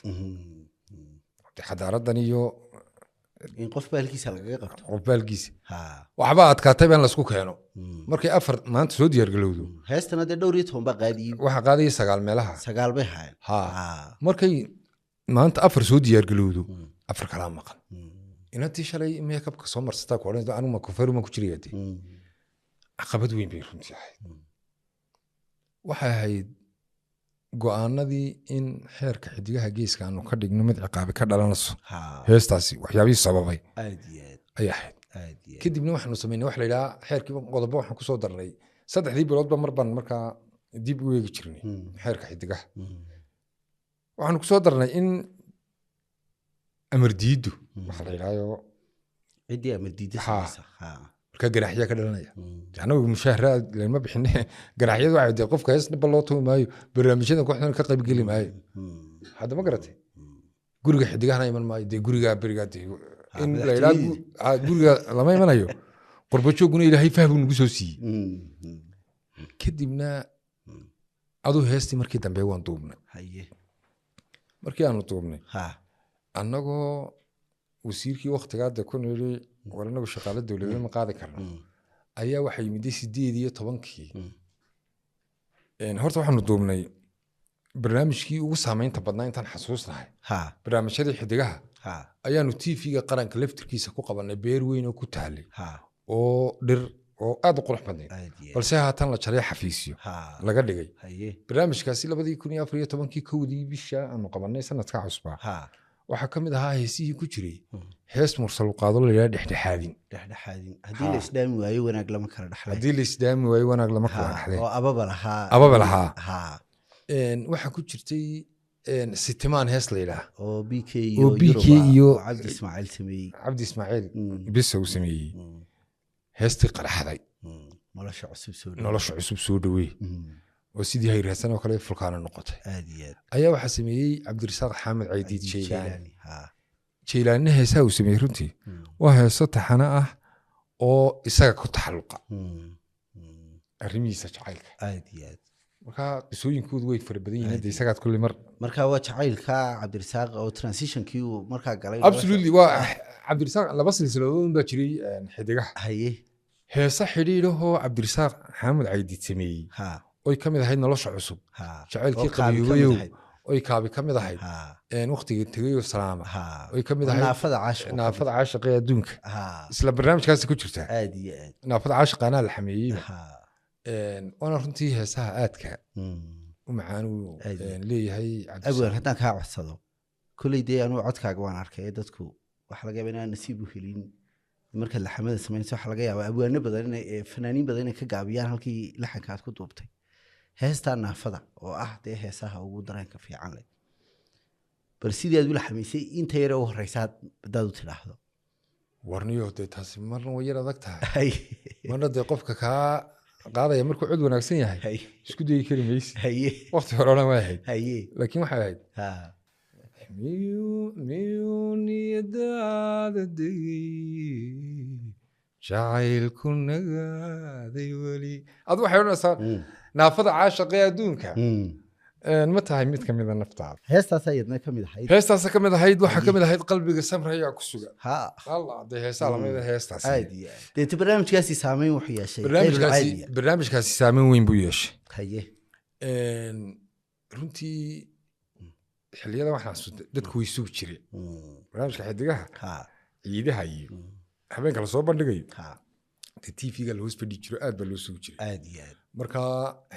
xadaaradan iyo in qof baalkiisa lagaga qabto qof baalkiisa waxba adkaatay baan lasku keeno markay 4 maanta soo diyaar galowdo heestana dee 12 baa qaadiyey waxa qaadayay 9 meelaha 9 bay haayeen markay maanta 4 soo diyaar galowdo 4 kala maqan inantii shalay makeup-ka soo marsataa ku odhan anigu ma kufeeru ma ku jiriyay caqabad weyn bay runtii ahayd waxay ahayd go-aanadii in xeerka xidigaha geeska aanu ka dhigno mid ciqaabi ka dhalanayso heestaasi waxyaabihii sababay ayay ahayd kadibna waxaanu samaynay wax la yidhaha xeerkii qodobo waxaan kusoo darnay 3 biloodba mar baan markaa dib u eegi jirnay xeerka xidigaha waxaanu kusoo darnay in amar diidu waxa la yidhahdo ciddii amar diidda marka garaxya ka dhalanaya anagu mushaaharaad lama bixine garaxyadu waxay tahay qofka heesnaba loo tuumi maayo barnaamijyada kooxdana ka qayb geli maayo hadda ma garatay guriga xidigahana iman maayo dee guriga beriga dee in la yidhaha guriga lama imanayo qorbajooguna ilaahay fahbuu nagu soo siiyey kadibna aduu heestii markii dambe waan duubnay markii aanu duubnay annagoo wasiirkii waqtigaada ku niri war anagu shaqaale dowladeed ma qaadi karna ayaa waxay yimiday 18 horta waxaanu duubnay barnaamijkii ugu saamaynta badnaa intaan xasuusnahay barnaamijyadii xidigaha ayaanu tv-ga qaranka laftirkiisa ku qabanay beer weyn oo ku taalay oo dhir oo aad u qurux badnayd balse haatan la jaray xafiisyo laga dhigay barnaamijkaasi 2014 kowdii bisha aanu qabanay sanadka cusbaa waxaa ka mid ahaa heesihii ku jiray hees mursal qaado la yidhaha dhexdhexaadin haddii la isdaami waayo wanaag lama kala dhaxlay haddii la isdaami waayo wanaag lama kala dhaxlay oo ababa lahaa waxaa ku jirtay sitimaan hees la yidhaah oo BK iyo cabdi ismaaciil sameeyey cabdi ismaaciil bisa uu sameeyey heestii qaraxday nolosha cusub soo dhawey oo sidii hayraasan oo kale fulkaana noqotay ayaa waxaa sameeyey cabdirasaaq xaamed caydiid jeylaani heesaha uu sameeyey runtii waa heeso taxana ah oo isaga ku taxalluqa arrimihiisa jacaylka marka qisooyinkoodu way fara badan yihiin hadda isagaad kulli marka waa jacaylka cabdirasaaq oo transitionkii uu markaa galay absolutely waa cabdirasaaq laba silsiladood baa jiray xidigaha heesa xidhiidhahoo cabdirasaaq xaamed caydiid sameeyey oy ka mid ahayd nolosha cusub jacaylkii qabiyobayow oy kaabi ka mid ahayd waqtigii tegayo salaama oy ka mid ahayd naafada caashiqee adduunka isla barnaamijkaasi ku jirtaa naafada caashiqa anaa la xameeyeyba waana runtii heesaha aadka u macaanuu leeyahay abwaan haddaan kaa codsado kolley dee anuu codkaaga waan arkay dadku waxa laga yaaba inaan nasiib u helin markaad laxamada samaynayso waxa laga yaabaa abwaano badan fanaaniin badan inay ka gaabiyaan halkii laxanka aad ku duubtay heestaa naafada oo ah dee heesaha ugu dareenka fiican leh bal sidii aad u laxamaysay inta yare u horeysa haddaad u tidhaahdo warniyo dee taasi marna way yar adag tahay marna dee qofka kaa qaadaya markuu cod wanaagsan yahay isku dayi kari maysi waqti horena waa ahayd laakiin waxay ahayd miyuu niyadaada degay jacaylku nagaaday weli adu waxay odhanaysaa naafada caashaqee adduunka ma tahay mid ka mida naftaada heestaasa iyadna ka mid ahayd heestaasa ka mid ahayd waxaa ka mid ahayd qalbiga samrayaa ku sugan allah dee heesaa lamida heestaas deeta barnaamijkaasi saameyn wuxuu yeeshay barnaamijkaasi saameyn weyn buu yeeshay runtii xilliyada waxaan xasuustay dadku way sugi jireen barnaamijka xidigaha ciidaha iyo habeenka lasoo bandhigayo dee tvga la hoos fadhi jiro aad baa loo sugi jiray marka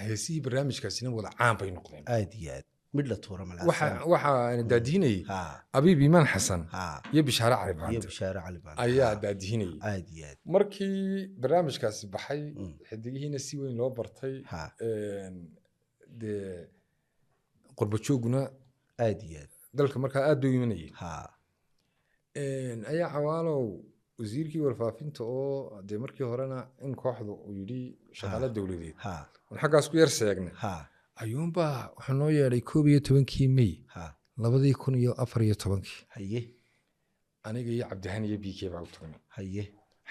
heesihii barnaamijkaasina wada caan bay noqdeen mid la tuura waxaa daadihinayey abiib imaan xasan iyo bishaare cali baante ayaa daadihinayey markii barnaamijkaasi baxay xidigihiina si weyn loo bartay dee qurbajooguna dalka markaa aad buu imanayay ayaa cawaalow wasiirkii warfaafinta oo dee markii horena in kooxdu uu yidhi shaqaale dowladeed on xaggaas ku yar seegnay ayuunbaa wuxuu noo yeedhay 11 May 2014 aniga iyo cabdihan iyo BK baa u tagnay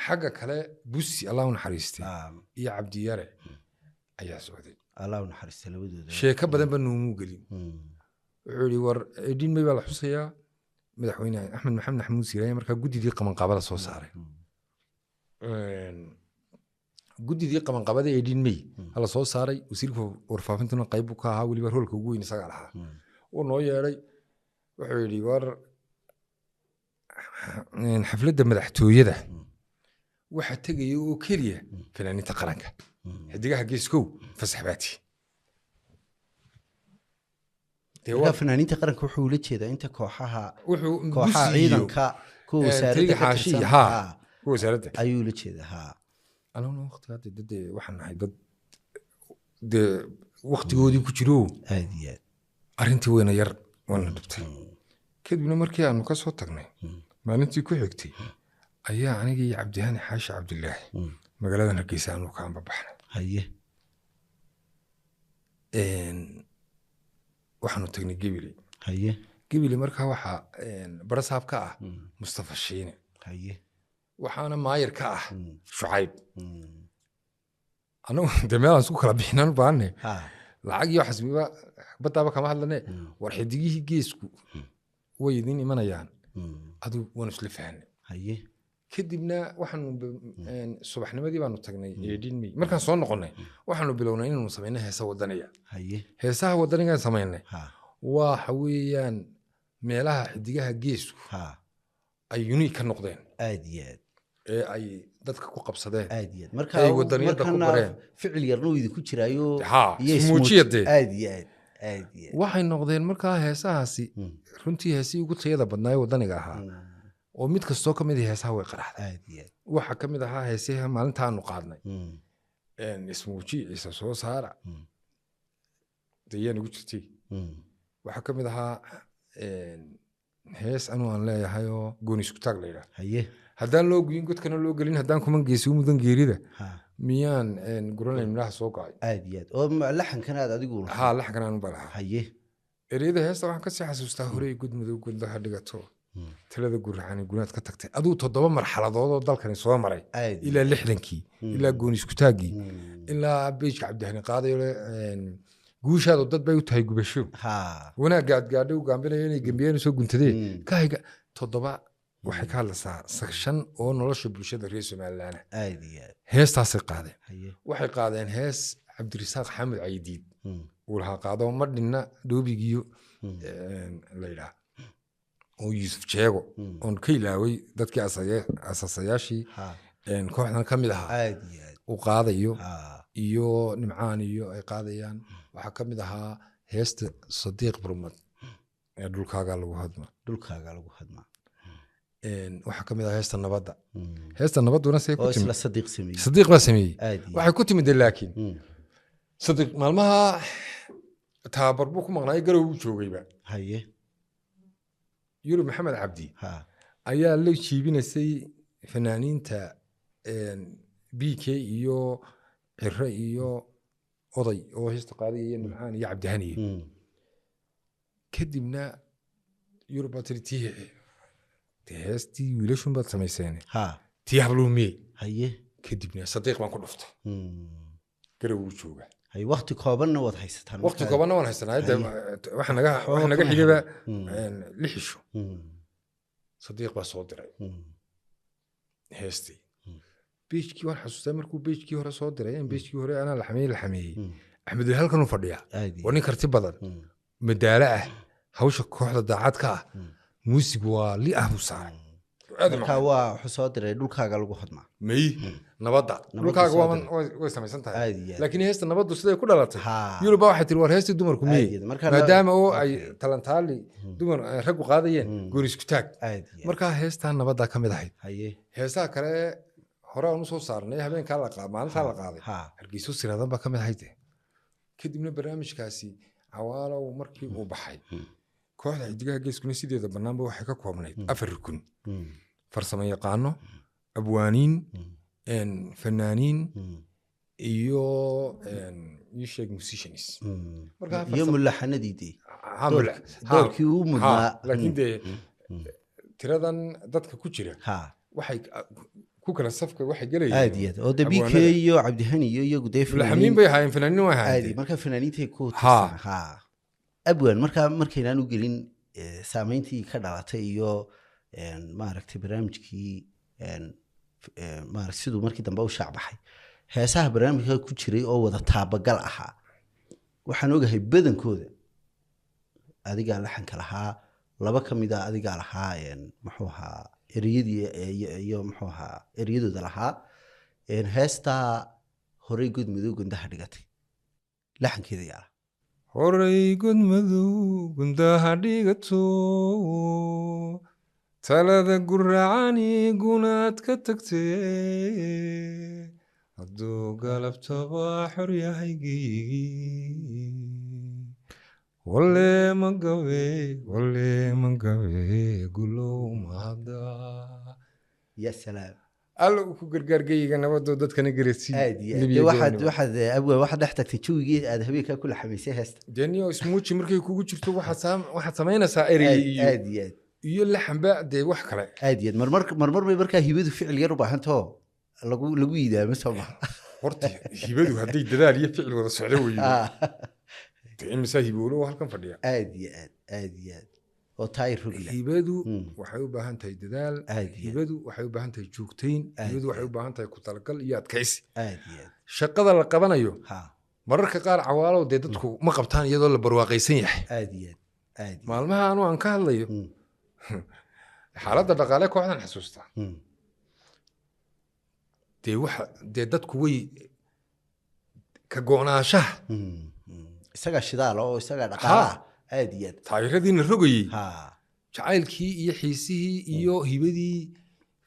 xagga kale busi allah u naxariistay iyo cabdiyare ayaa socday allah u naxariistay labadooda sheeko badan ba nuumu gelin wuxuu yidhi war edin may baa la xusayaa madaxweyne axmed maxamed maxamuud siiraye markaa guddidii qabanqaabada soo saaray guddidii qabanqaabada edin may hala soo saaray wasiirka warfaafintuna qayb buu ka ahaa weliba roolka ugu weyn isagaa lahaa wuu noo yeedhay wuxuu yidhi war xafladda madaxtooyada waxaa tegaya oo keliya fanaaniinta qaranka xidigaha geeskow fasax baati fanaaniinta qaranka wuxuu ula jeedaa inta kooxaha ciidanka kuwa wasaaradda ayuu ula jeedaa anaguna waqtiga hadda dee waxaan nahay dad dee waqtigoodii ku jiro arrintii weyna yar waana dhibtay kadibna markii aanu ka soo tagnay maalintii ku xigtay ayaa aniga iyo cabdihani xaashi cabdilaahi magaaladan hargeysa aanu ka anbabaxnay waxaanu tagnay gebile markaa waxaa barasaab ka ah mustafa shiine waxaana maayir ka ah shucayb anagu dee meelaan isku kala bixinan baane lacag iyo xasbiba badaaba kama hadlane war xidigihii geesku way idin imanayaan adu waanu isla fahnay kadibna waxaanu subaxnimadii baanu tagnay edin may markaan soo noqonnay waxaanu bilownay inaanu samayno heesa wadaniya heesaha wadanigaan samaynay waxa weeyaan meelaha xidigaha geesku ay unique ka noqdeen ee ay dadka ku qabsadeen ay wadaniyada ku bareen ficil yarna uu idinku jiraayo muujiyade waxay noqdeen markaa heesahaasi runtii heesii ugu tayada badnaa ee wadaniga ahaa oo mid kastoo ka mid ah heesaha way qaraxday waxa ka mid ahaa heesaha maalinta aanu qaadnay ismuuji ciise soo saara dayaan ugu jirtay waxa ka mid ahaa hees anu aan leeyahay oo gooni isku taag la yidhaah haddaan loo guyin godkana loo gelin haddaan kuman geesi u mudan geerida miyaan guranayn midhaha soo gacay aad iyo aad oo laxankanaad adigu laxankan aanu baa lahaa ereyada heesta waxaan kasii xasuustaa horey gudmadow godlaha dhigato talada guracani gunaad ka tagtay aduu 7 marxaladood oo dalkani soo maray ilaa 60kii ilaa gooni isku taagii ilaa beejka cabdihani qaadayo guushaadu dad bay u tahay gubasho wanaagga aad gaadhay u gaambinaya inay gambiyeen soo guntadeen kaahiga 7 waxay ka hadlaysaa section oo nolosha bulshada reer Soomaaliland heestaasay qaadeen waxay qaadeen hees Cabdirasaaq Xamed Caydiid uu lahaa qaado madhina dhoobigiyo la yiraahdo oo Yusuf Jeego on ka ilaaway dadkii asaasayaashii kooxdan ka mid ahaa uu qaadayo iyo nimcaan iyo ay qaadayaan waxa ka mid ahaa heesta Sadiiq Burmad ee dhulkaaga lagu hadma waxa ka mid ah heesta nabaduna say ku timid Sadiiq baa sameeyay waxay ku timid laakiin Sadiiq maalmaha tabar buu ku maqnaay garow uu joogayba Yuru Maxamed Cabdi ayaa la jiibinayay fanaaniinta BK iyo Cirre iyo oday oo heesta qaadayay nimcaan iyo Cabdihani kadibna Yuru Batriti heestii wiilashun baad samayseen tii habluumi kadibna Sadiiq baan ku dhuftay garow uu jooga waqti koobanna wad haysataan waxa naga xigaba lixisho Sadiiq baa soo diray heestii beejkii waan xasuustaa markuu beejkii hore soo diray beejkii hore ana la xameeyay Axmed halkan uu fadhiya waa nin karti badan madaala ah hawsha kooxda daacad ka ah muusigu waa li ah busaaray marka waa wuxuu soo diray dhulkaaga lagu hadmaa may nabadda dhulkaaga way samaysan tahay laakiin heesta nabaddu siday ku dhalatay Yurub waxay tiri war heesta dumarku may maadaama oo ay talantaali dumar rag u qaadayeen gooni isku taag marka heesta nabadda ka mid ahayd heesaha kale hore aan soo saarnay habeenka la qaad maalinta la qaaday hargeyso siradan ba ka mid ahayd kadibna barnaamijkaasi cawaalo markii uu baxay kooxda xidigaha geeskuna sideeda banaanba waxay ka koobnayd 4 rukun farsamo yaqaano abwaaniin fanaaniin iyo sheeg musicians marka iyo mulaxanadiidii doorkii uu mudnaa laakiin tiradan dadka ku jira waxay ku kala safka waxay galayeen aadiyad oo BK iyo Cabdihani iyo iyagu fanaaniin bay ahaayeen fanaaniin waa ahaayeen marka fanaaniintay ku abwaan markaynaan u gelin saameyntii ka dhalatay iyo maaragtay barnaamijkii maaragtay siduu markii dambe u shaac baxay heesaha barnaamijka ku jiray oo wada taabagal ahaa waxaan ogahay badankooda adigaa laxanka lahaa laba ka mid ah adigaa lahaa muxuu ahaa eriyadii iyo muxuu ahaa eriyadooda lahaa heestaa horey gudmadow gundaha dhigatay laxankeeda yaa horey gudmadow gundaha dhigato talada guracani gunaad ka tagtee hadduu galabtaba xor yahaygii wale magabe gulow mahada ya salaam allo ku gargaargayga nabadoo dadkana garasiiyay waxaad abwa waxa dhex tagtay jawigii aad habeenka kula xameysay heesta daniyo ismuuji markay kugu jirto waxaad samaynaysaa erey iyo laxanba dee wax kale aadiyad marmar bay markaa hibadu ficil yar u baahanto lagu yidaamo sama horta hibadu hadday dadaal iyo ficil wada socdo weeyo imisa hibowlo halkan fadhiya aadiyad oo taayir rugla hibadu waxay u baahan tahay dadaal hibadu waxay u baahan tahay joogtayn hibadu waxay u baahan tahay ku talagal iyo adkaysi shaqada la qabanayo mararka qaar cawaalo dee dadku ma qabtaan iyadoo la barwaaqaysan yahay maalmaha anu aan ka hadlayo xaaladda dhaqaale kooxdan xasuustaa dee dadku way ka go'naanshaha isaga shidaal oo isaga dhaqaalaha aad iyo aad taayiradiina rogayey ha jacaylkii iyo xiisihii iyo hibadii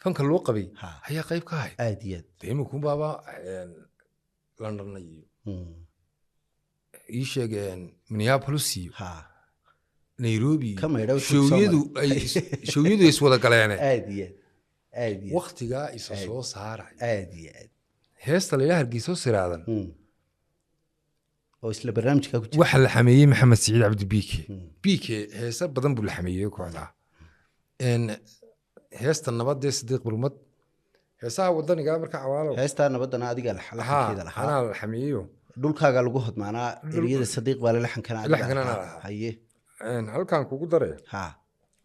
fanka loo qabay Ha. ayaa qayb ka ahayd aad iyo aad dee iminkuun baaba london iyo ii sheegeen minneapolis iyo ha nairobi Ka maydha wuxuu showyadu ay showyadu is wada galeene aad iyo aad iyo waqtigaa isa soo saaray aad iyo aad heesta la ilaa hargeysa siraadan oo isla barnaamijka ku jira waxa la xameeyey maxamed siciid cabdi biike biike heesa badan buu la xameeyey kooxda heesta nabadee sidiiq burmad heesaha wadaniga marka cawaalo heestaa nabadana adiga laxankeeda lahaa anaa la xameeyo dhulkaaga lagu hodmaanaa eriyada sadiiq baa laxankana lahaa haye halkaan kugu daraya ha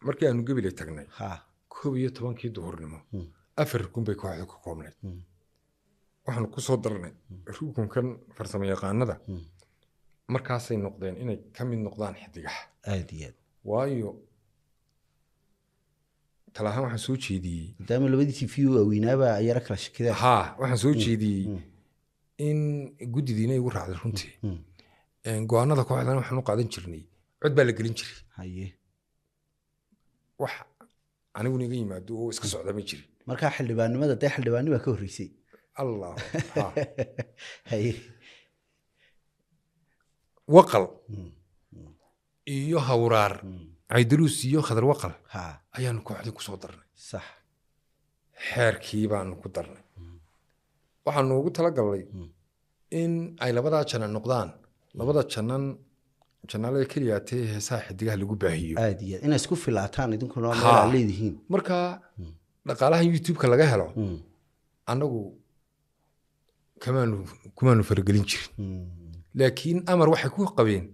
markii aanu gebile tagnay ha 11 duhurnimo 4 rukun bay kooxda ku koobnayd waxaan ku soo darnay rukunkan farsamo yaqaanada markaasay noqdeen inay ka mid noqdaan xidigaha aad iyo aad waayo talahaan waxaan soo jeediyey maadaama labadii tv waaweynaaba ayara kala shakidaan haa waxaan soo jeediyey in guddidiina igu raacday runtii go-aanada kooxdan waxaan u qaadan jirnay cod baa la gelin jiray haye wax aniguna iga yimaado oo iska socda ma jirin markaa xildhibaannimada dee xildhibaanni baa ka horreysay allah haye waqal iyo hawraar caydaruus iyo khadar waqal ha ayaanu kooxdii ku soo darnay sax xeerkii baanu ku darnay waxaanu ugu talagalnay in ay labadaa janan noqdaan labada janaalada keliyaatee heesaha xidigaha lagu baahiyo aad iyo aad inay isku filaataan idinkuna meelaa leedihiin marka dhaqaalaha youtube-ka laga helo annagu kumaanu faragelin jirin laakiin amar waxay ku qabeen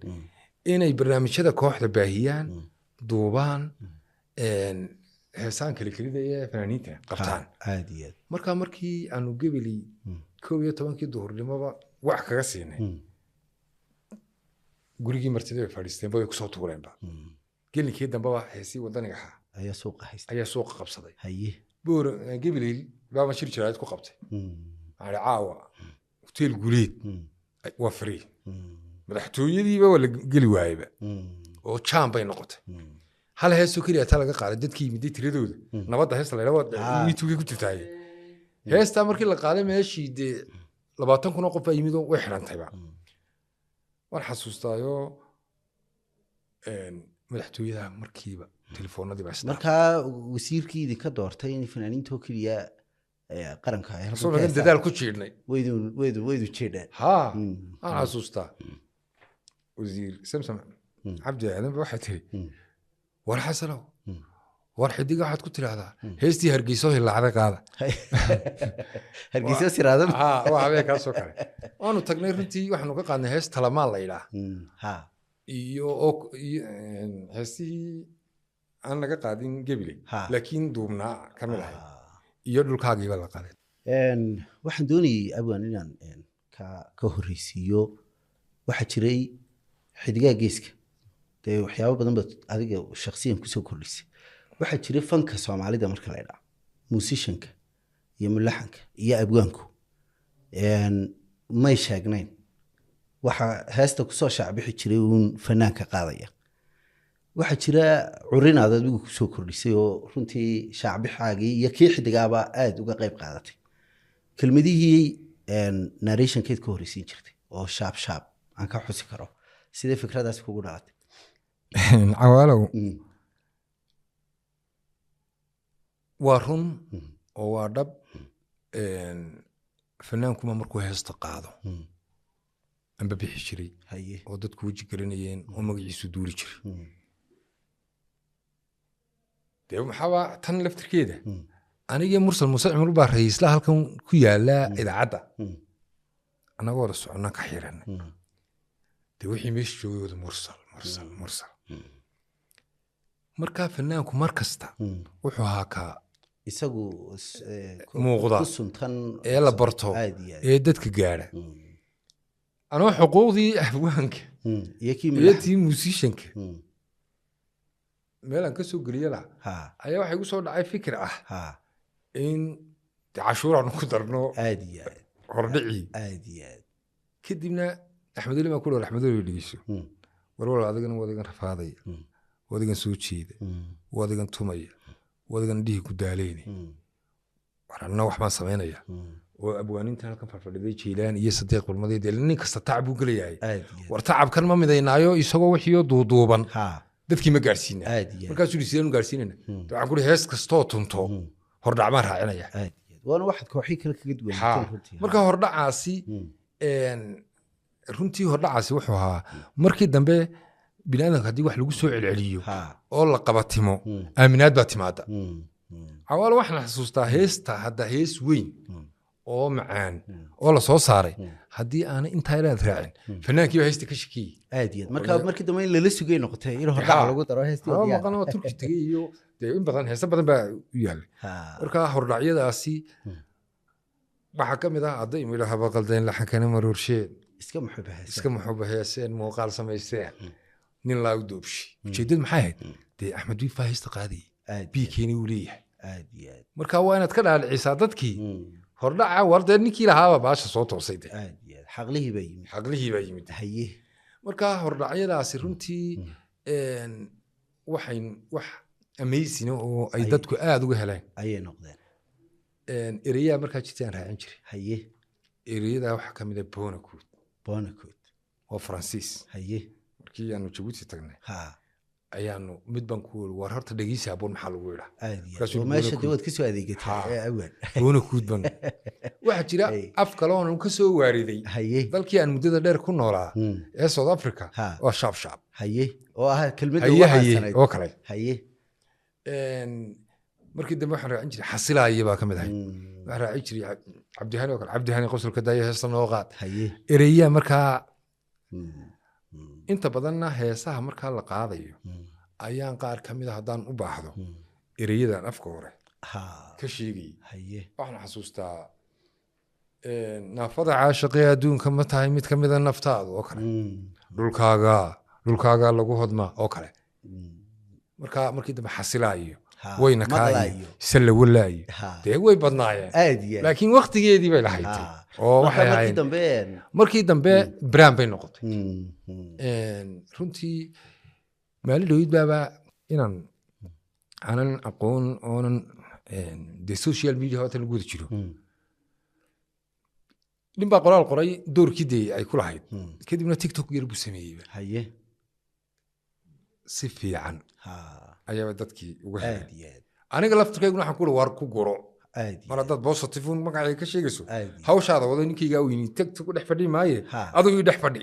inay barnaamijyada kooxda baahiyaan duubaan heesaan kale kelida ee fanaaniinta qabtaan aad iyo aad marka markii aanu gebeli 11 duhurnimoba wax kaga siinay gurigii martida ay fadhiisteen bay ku soo tuureenba gelinkii dambaba heesii wadaniga ahaa ayaa suuqa qabsaday haye boor gebeli baa shir jiraad ku qabtay aan caawa hotel guleed waa free madaxtooyadiiba wala geli waayba oo jam bay noqotay hal heeso kaliya ta laga qaaday dadkii midii tiradooda nabadda heesta la yiraahdo youtube ku jirtay heesta markii la qaaday meeshii de 20 kun oo qof ay yimid way xirantayba waan xasuustaayo madaxtooyada markiiba telefoonadii baa istaa marka wasiirkii idinka doortay in fanaaniinta kaliya qaranka ay soo laga dadaal ku jiirnay waydu jeedaan ha aan xasuustaa wasiir samsam cabdi aadan waxa tiri war xasalow war xidiga waxaad ku tiraahdaa heestii hargeyso hilaacada qaada hargeyso siraadam ha waxa bay ka soo kale waanu tagnay runtii waxaanu ka qaadnay hees talamaan la ilaa ha iyo heestii aan laga qaadin gebile laakiin duubnaa kamid ahay iyo dhulkaagiiba la qaaday waxaan doonayay abwan inaan ka horreysiiyo waxaa jiray xidigaha geeska dee waxyaabo badan baad adiga shakhsiyan kusoo kordhisay waxaa jiray fanka soomaalida marka la idhaa muusishanka iyo mulaxanka iyo abwaanku may sheegnayn waxaa heesta kusoo shaacbixi jiray uun fanaanka qaadaya waxaa jira curin aad adigu kusoo kordhisay oo runtii shaacbixaagii iyo kii xidigaaba aada uga qayb qaadatay kelmadihii narrationkeed ka horreysiin jirtay oo shaab aan ka xusi karo sidee fikradaas kugu dhalatay cawaalow waa run oo waa dhab fanaankuma markuu heesta qaado amba bixi jiray oo dadku weji garanayeen oo magaciisu duuli jiray dee maxaaba tan laftirkeeda anigii mursal muuse cumar baa ra'iisla halkan ku yaala idaacadda annagoo wada soconnaan ka xiranay dee wixii meesha joogay wada mursal markaa fanaanku mar kasta wuxuu ahaa kaa isagu muuqda ee la barto ee dadka gaadha anoo xuquuqdii afwaanka iyo tii muusishanka meelaan ka soo geliya laha ayaa waxay gu soo dhacay fikir ah in cashuur aanu ku darno hordhicii kadibna axmed weli baan ku dhaw axmed weli dhegeyso warwal adigana wadigan rafaadaya wadigan soo jeeda wadigan tumaya wadigan dhihi ku daaleyni warana wax baan sameynaya oo abwaaninta halkan farfadhiday Jeylaan iyo Sadiiq Balmadeed nin kasta tacab uu galayahay war tacabkan ma midaynaayo isagoo wixii duuduuban dadkii ma gaarsiina markaas uu sideen u gaarsiinayna waxaan ku hees kasto tunto hordhac ma raacinaya waana waxad kooxii kale kaga duwan marka hordhacaasi runtii hordhacaasi wuxuu ahaa markii dambe bini'aadanka haddii wax lagu soo celceliyo oo la qabatimo aaminaad baa timaada cawaal waxaan xasuustaa heesta hadda hees weyn oo macaan oo la soo saaray haddii aan inta ilaad raacin fanaankii baa heesta ka shakiyay aadiyad markii dambe in lala sugay noqotay in hordhac lagu daro heestii oo maqan oo turki tagay iyo in badan heesa badan baa u yaal marka hordhacyadaasi waxa kamid ah aday ilaha baqaldeen laxankana maroorsheed iska muxubahayseen muuqaal samaysteen nin laa u doobshi ujeedad maxay ahayd dee axmed bii faahista qaadi biikeeni uu leeyahay aadiyad marka waa inaad ka dhaalicisaa dadkii hordhaca wardeed ninkii lahaaba baasha soo toosay dee aadiyad xaqlihii baa yimid haye marka hordhacyadaasi runtii wax amazing oo ay dadku aad uga heleen ayay noqdeen ereyaa markaa jirtaan raacin jiray haye ereyada waxa kamid ah Bonacourt oo Francis haye markii aanu Djibouti tagnay ayaanu mid baan ku war horta dhagiisa aboon maxaa lagu yiraahdaa meesha dawad ka soo adeegatay awal Bonacourt ban waxa jira af kale oo ka soo waariday dalkii aan muddada dheer ku noolaa ee South Africa oo shab haye oo ah kelmadda waxaasanayd oo kale haye markii dambe waxaan raacin jiray xasilaaya baa kamid ahay waxaan raacin jiray cabdihani oo kale cabdihani qosolka daaya heesta noo qaad ereyaa markaa inta badanna heesaha markaa la qaadayo ayaan qaar kamid ah haddaan u baahdo ereyadan afka hore ka sheegay waxaan xasuustaa naafada caashiqee adduunka ma tahay mid kamid a naftaadu oo kale dhulkaaga lagu hodmaa oo kale markii dambe xasilaayo wayna kaayo salla walaayo dee way badnaayeen laakiin waqtigeedii bay lahayd oo waxay ahayd markii dambe brand bay noqotay runtii maalin dhowid baaba inaan aanan aqoon oonan dee social media hota lagu wada jiro nin baa qoraal qoray doorkii dee ay ku lahayd kadibna TikTok yar buu sameeyey si fiican ayaaba dadkii uga helay aniga laftirkaygu waxaan ku war ku goro mar haddaad positive magacayga ka sheegayso hawshaada wada ninkayga weyni tagta ku dhex fadhi maaye adigu dhex fadhi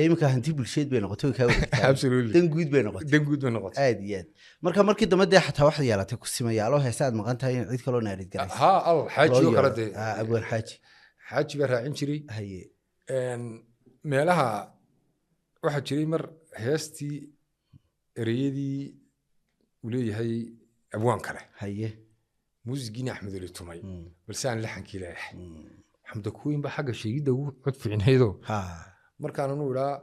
imika hanti bulsheed bay noqotay dan guud bay noqotay markii dambe dee xataa waxaad yeelatay ku simayaalo heesaad maqan tahay in cid kaloo naarid garaysa xaaji oo kale dee abwaan xaaji baa raacin jiray meelaha waxaa jiray mar heestii ereyadii uu leeyahay abwaan kale muusigiina axmed weli tumay balse aan laxankii leeyahay xamda kuweyn baa xagga sheegidda ugu cod fiicnaydoo markaananu idhaa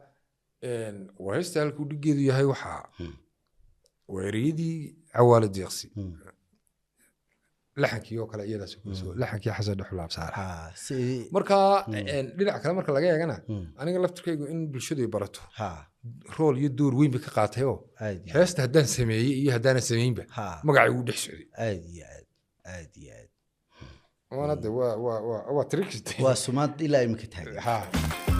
waa heesta halkuu dhigeedu yahay waxaa waa ereyadii cawaale deeqsi laxankii oo kale iyadaas laxankii xasan dhexulaab saara marka dhinac kale marka laga eegana aniga laftirkaygu in bulshadu ay barato rool iyo door weyn bay ka qaatay oo heesta haddaan sameeyey iyo haddaanan samaynba magacay ugu dhex socday aad iyo aad waana de waa tricks waa sumaad ilaa imika taagan